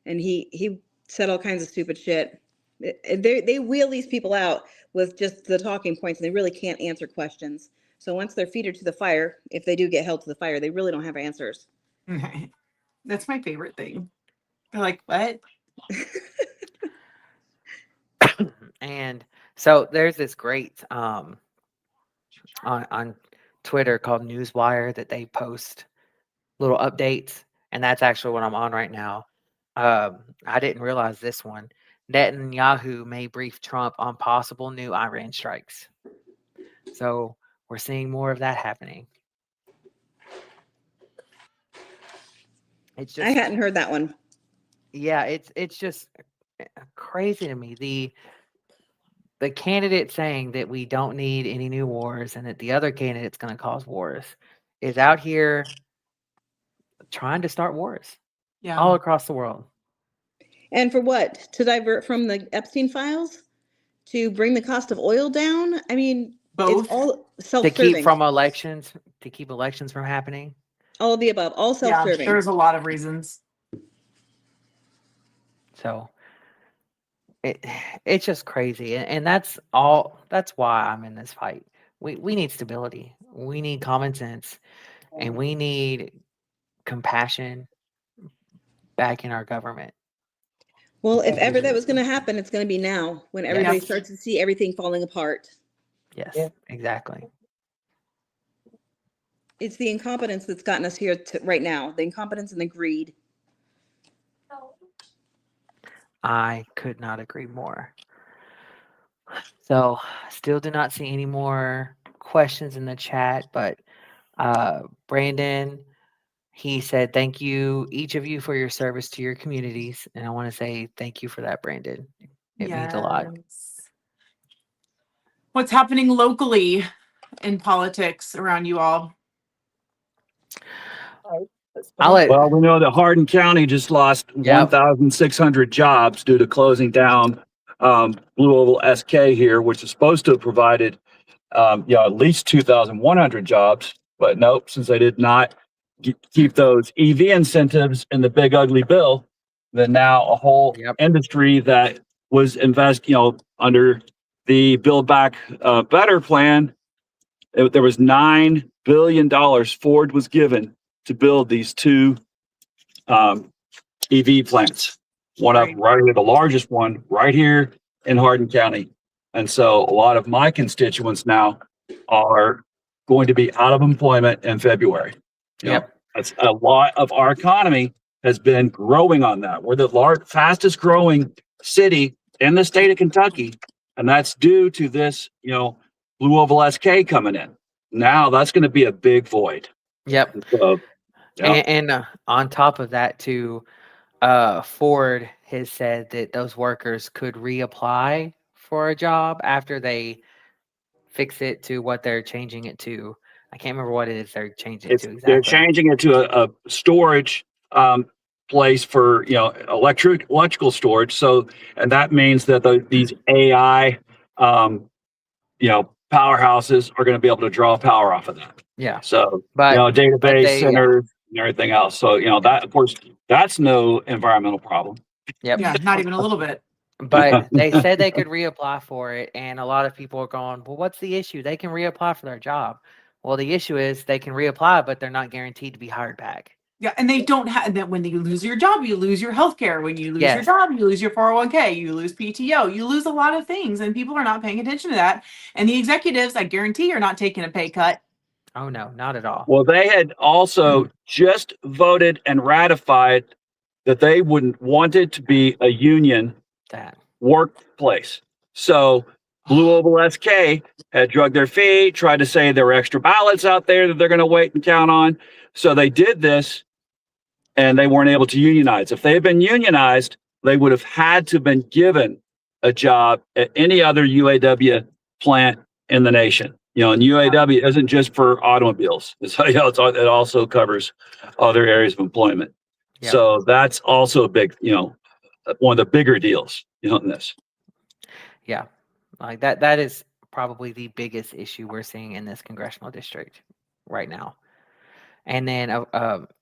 and he said all kinds of stupid shit. They wheel these people out with just the talking points, and they really can't answer questions. So once their feet are to the fire, if they do get held to the fire, they really don't have answers. That's my favorite thing. They're like, what? And so there's this great on Twitter called Newswire that they post little updates, and that's actually what I'm on right now. I didn't realize this one. Netanyahu may brief Trump on possible new Iran strikes. So we're seeing more of that happening. It's I just, hadn't heard that one. yeah, it's just crazy to me. The candidate saying that we don't need any new wars and that the other candidate's going to cause wars is out here trying to start wars Yeah. all across the world. And for what? To divert from the Epstein files? To bring the cost of oil down? I mean, Both. it's all To self-serving. keep elections from happening. All of the above, all Yeah, self-serving. there's a lot of reasons. So it's just crazy, and that's why I'm in this fight. We need stability, we need common sense, and we need compassion back in our government. Well, if ever that was going to happen, it's going to be now when everybody starts to see everything falling apart. Yes, exactly. It's the incompetence that's gotten us here right now. The incompetence and the greed. I could not agree more. So, still do not see any more questions in the chat, but Brandon, he said, thank you, each of you, for your service to your communities. And I want to say thank you for that, Brandon. It means a lot. What's happening locally in politics around you all? I'll let, Well, we know that Hardin County just lost Yep. 1,600 jobs due to closing down Blue Oval SK here, which is supposed to have provided at least 2,100 jobs. But nope, since they did not keep those EV incentives in the big ugly bill, then now a whole industry that was under the Build Back Better plan, there was $9 billion Ford was given to build these two EV plants. One of them right here, the largest one right here in Hardin County. And so a lot of my constituents now are going to be out of employment in February. That's a lot of our economy has been growing on that. We're the fastest growing city in the state of Kentucky. And that's due to this, Blue Oval SK coming in. Now that's going to be a big void. Yep. So, and on top of that too, Ford has said that those workers could reapply for a job after they fix it to what they're changing it to. I can't remember what it is they're changing it to exactly. They're changing it to a storage place for electrical storage. So, and that means that these AI powerhouses are going to be able to draw power off of that. Yeah. So, but database centers and everything else. So, that, of course, that's no environmental problem. Yep. Yeah, not even a little bit. But they said they could reapply for it. And a lot of people are going, well, what's the issue? They can reapply for their job. Well, the issue is they can reapply, but they're not guaranteed to be hired back. Yeah, and they don't have that. When you lose your job, you lose your health care. When you lose your job, you lose your 401k, you lose PTO, you lose a lot of things, and people are not paying attention to that. And the executives, I guarantee, are not taking a pay cut. Oh, no, not at all. Well, they had also just voted and ratified that they wouldn't want it to be a union workplace. So Blue Oval SK had drugged their feet, tried to say there were extra ballots out there that they're going to wait and count on. So they did this, and they weren't able to unionize. If they had been unionized, they would have had to have been given a job at any other UAW plant in the nation. And UAW isn't just for automobiles. It also covers other areas of employment. Yep. So that's also a big, one of the bigger deals, in this. Yeah, like that is probably the biggest issue we're seeing in this congressional district right now. And then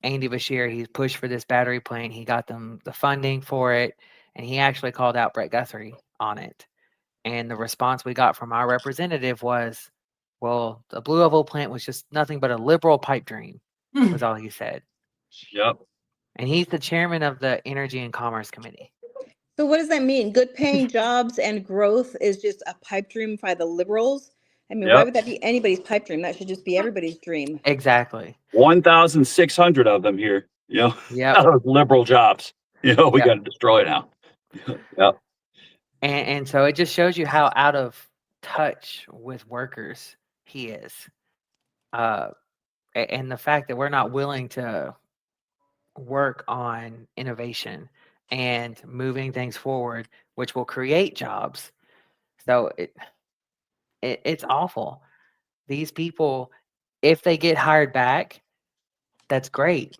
Andy Bashir, he's pushed for this battery plant. He got them the funding for it, and he actually called out Brett Guthrie on it. And the response we got from our representative was, well, the Blue Oval plant was just nothing but a liberal pipe dream, was all he said. Yep. And he's the chairman of the Energy and Commerce Committee. So what does that mean? Good paying jobs and growth is just a pipe dream by the liberals? I mean, why Yep. would that be anybody's pipe dream? That should just be everybody's dream. Exactly. 1,600 of them here. Yep. Those liberal jobs. We Yep. got to destroy now. Yep. And so it just shows you how out of touch with workers he is. And the fact that we're not willing to work on innovation and moving things forward, which will create jobs. So it's awful. These people, if they get hired back, that's great,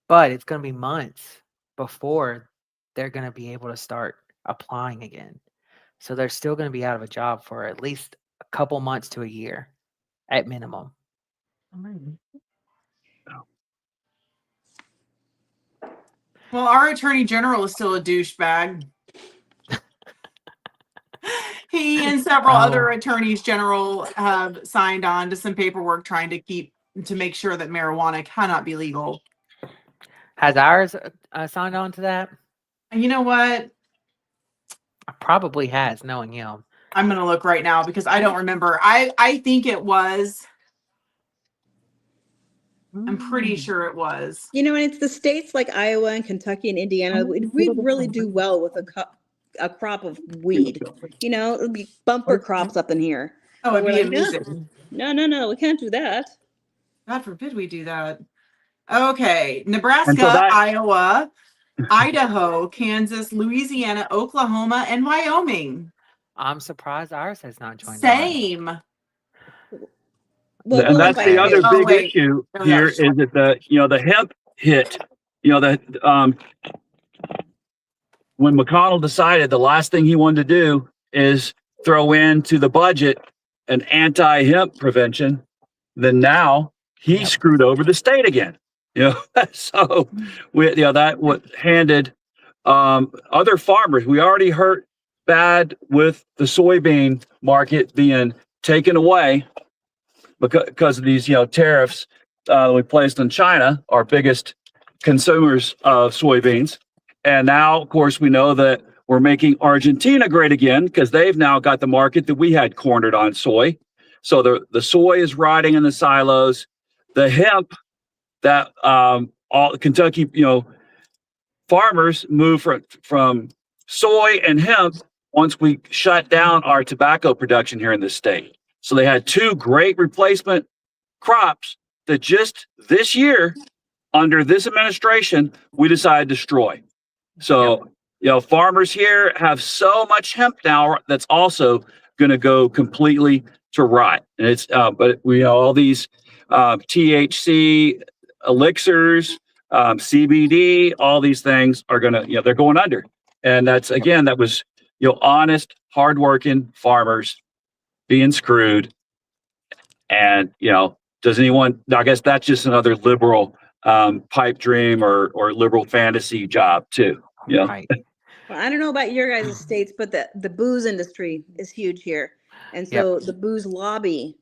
but it's going to be months before they're going to be able to start applying again. So they're still going to be out of a job for at least a couple months to a year at minimum. Well, our attorney general is still a douchebag. He and several other attorneys general have signed on to some paperwork trying to make sure that marijuana cannot be legal. Has ours signed on to that? And you know what? Probably has, knowing him. I'm going to look right now because I don't remember. I think it was. I'm pretty sure it was. And it's the states like Iowa and Kentucky and Indiana. We'd really do well with a crop of weed. It would be bumper crops up in here. Oh, it'd We're be like, amazing. No, we can't do that. God forbid we do that. Okay. Nebraska, And so Iowa, Idaho, Kansas, Louisiana, Oklahoma, and Wyoming. I'm surprised ours has not joined. Same. Well, And that's the other Oh, big wait. issue Oh, here yeah. is that the hemp hit, when McConnell decided the last thing he wanted to do is throw into the budget an anti-hemp prevention, then now he screwed over the state again. So that what handed other farmers. We already hurt bad with the soybean market being taken away because of these tariffs we placed on China, our biggest consumers of soybeans. And now, of course, we know that we're making Argentina great again because they've now got the market that we had cornered on soy. So the soy is riding in the silos. The hemp that all Kentucky farmers move from soy and hemp once we shut down our tobacco production here in the state. So they had two great replacement crops that just this year, under this administration, we decided to destroy. So, farmers here have so much hemp now that's also going to go completely to rot. And it's, but we all these THC elixirs, CBD, all these things are going to, they're going under. And that was, honest, hardworking farmers being screwed. And, does anyone, I guess that's just another liberal pipe dream or liberal fantasy job too. Right. Well, I don't know about your guys' states, but the booze industry is huge here. And so the booze lobbies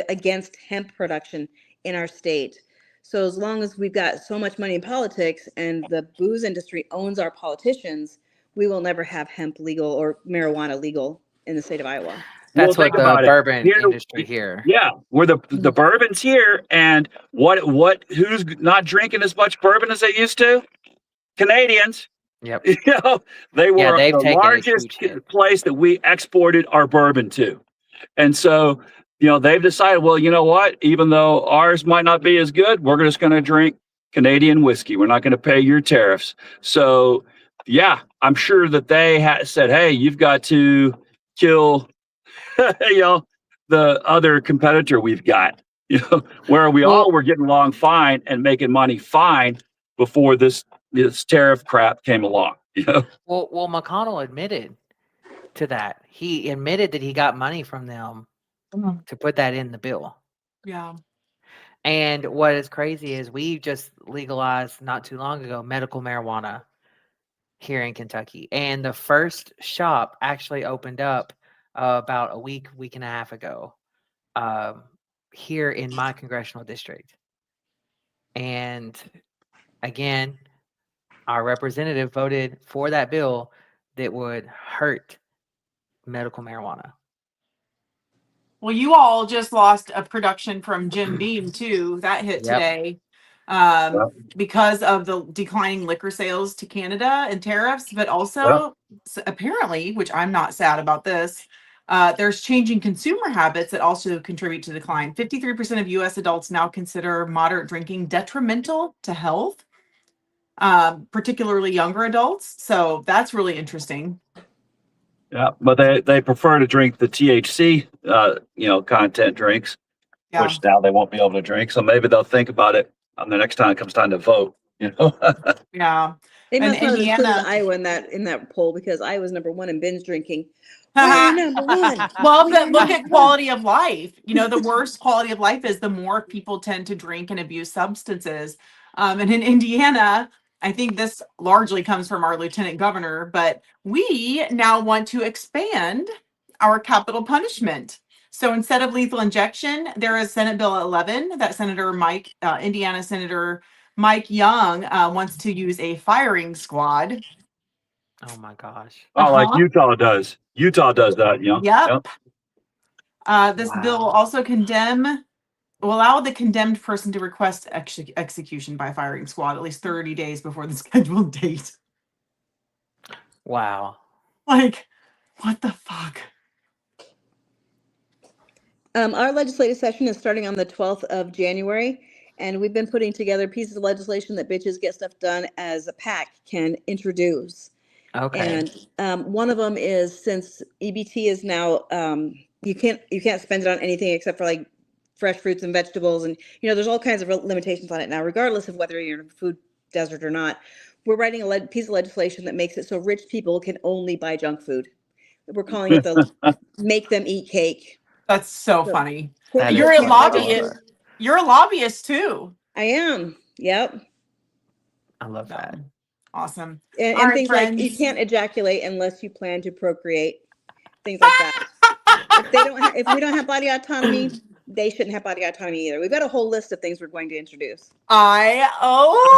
against hemp production in our state. So as long as we've got so much money in politics and the booze industry owns our politicians, we will never have hemp legal or marijuana legal in the state of Iowa. That's Well, what think the about it. bourbon Here- industry here. Yeah, we're the bourbon's here, and who's not drinking as much bourbon as they used to? Canadians. Yep. They were they've the taken a largest huge hit. place that we exported our bourbon to. And so, they've decided, well, you know what? Even though ours might not be as good, we're just going to drink Canadian whiskey. We're not going to pay your tariffs. So, yeah, I'm sure that they said, hey, you've got to kill, the other competitor we've got, where we all were getting along fine and making money fine before this tariff crap came along. Well, McConnell admitted to that. He admitted that he got money from them to put that in the bill. Yeah. And what is crazy is we just legalized not too long ago medical marijuana here in Kentucky. And the first shop actually opened up about a week and a half ago here in my congressional district. And again, our representative voted for that bill that would hurt medical marijuana. Well, you all just lost a production from Jim Beam too. That hit Yep. today Yep. because of the declining liquor sales to Canada and tariffs, but also apparently, which I'm not sad about this, there's changing consumer habits that also contribute to decline. 53% of U.S. adults now consider moderate drinking detrimental to health, particularly younger adults. So that's really interesting. Yeah, but they prefer to drink the THC, content drinks, Yeah. which now they won't be able to drink. So maybe they'll think about it on the next time it comes time to vote. Yeah. They And must not have included Indiana- Iowa in that poll because Iowa's #1 in binge drinking. We're #1. Well, but look at quality of life. The worst quality of life is the more people tend to drink and abuse substances. And in Indiana, I think this largely comes from our lieutenant governor, but we now want to expand our capital punishment. So instead of lethal injection, there is Senate Bill 11 that Indiana Senator Mike Young wants to use a firing squad. Oh my gosh. Oh, like Uh-huh. Utah does. Utah does that, Yep. This bill will Wow. also allow the condemned person to request execution by firing squad at least 30 days before the scheduled date. Wow. Like, what the fuck? Our legislative session is starting on the 12th of January, and we've been putting together pieces of legislation that Bitches Get Stuff Done as a pack can introduce. Okay. And one of them is, since EBT is now, you can't spend it on anything except for like fresh fruits and vegetables, and there's all kinds of limitations on it now, regardless of whether you're in a food desert or not. We're writing a piece of legislation that makes it so rich people can only buy junk food. We're calling it the Make Them Eat Cake. That's so funny. That You're is a so lobbyist. clever. You're a lobbyist too. I am. Yep. I love that. Awesome. And, All and right, things like you friends. can't ejaculate unless you plan to procreate. Things like that. If we don't have body autonomy, they shouldn't have body autonomy either. We've got a whole list of things we're going to introduce. I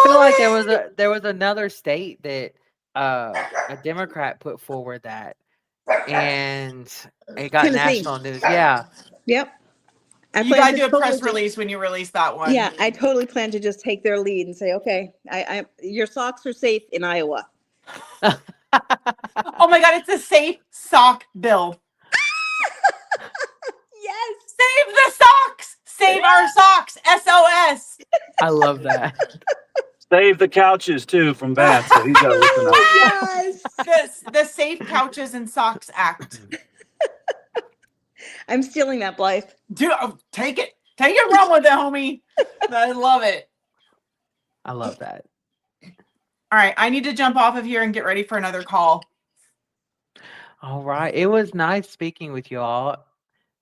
feel like there was another state that a Democrat put forward that, and it got Tennessee. national news. Yeah. Yep. I You plan gotta to do a press totally release when you release that one. Yeah, I totally plan to just take their lead and say, okay, your socks are safe in Iowa. Oh my God, it's a safe sock bill. Yes. Save the socks. Save our socks. SOS. I love that. Save the couches too from Vance. So he's got to listen up. Yes. The Safe Couches and Socks Act. I'm stealing that, Blythe. Take it. Take it, run with it, homie. I love it. I love that. All right, I need to jump off of here and get ready for another call. All right. It was nice speaking with you all.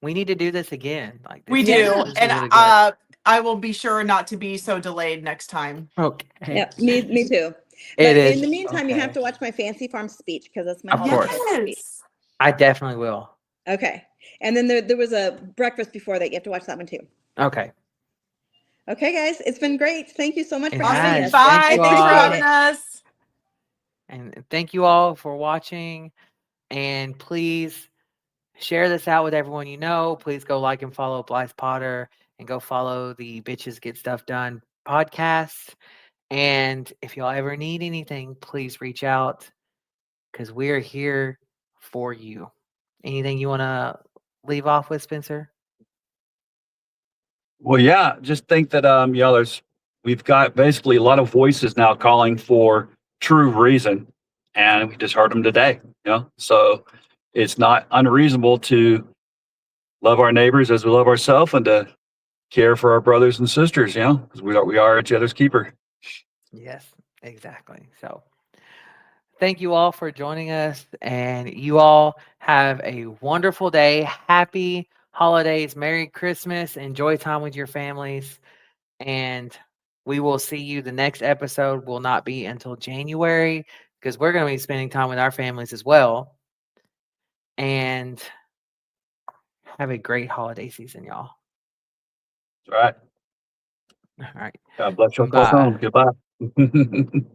We need to do this again. We this do, is and really good. I will be sure not to be so delayed next time. Okay. Yeah, me too. It But is. in the meantime, you have okay. to watch my Fancy Farm speech because that's my Of holiday course. speech. Yes. I definitely will. Okay. And then there was a breakfast before that. You have to watch that one too. Okay. Okay, guys. It's been great. Thank you so much It for has. having Awesome. us. Bye. Thank you Thanks for all. having us. And thank you all for watching. And please share this out with everyone you know. Please go like and follow Blythe Potter and go follow the Bitches Get Stuff Done podcast. And if y'all ever need anything, please reach out because we're here for you. Anything you want to leave off with, Spencer? Well, yeah, just think that we've got basically a lot of voices now calling for true reason, and we just heard them today. So it's not unreasonable to love our neighbors as we love ourselves, and to care for our brothers and sisters. Because we are each other's keeper. Yes, exactly. So thank you all for joining us, and you all have a wonderful day. Happy holidays, Merry Christmas, enjoy time with your families, and we will see you. The next episode will not be until January because we're going to be spending time with our families as well. And have a great holiday season, y'all. All right. All right. God bless you. Bye. Goodbye.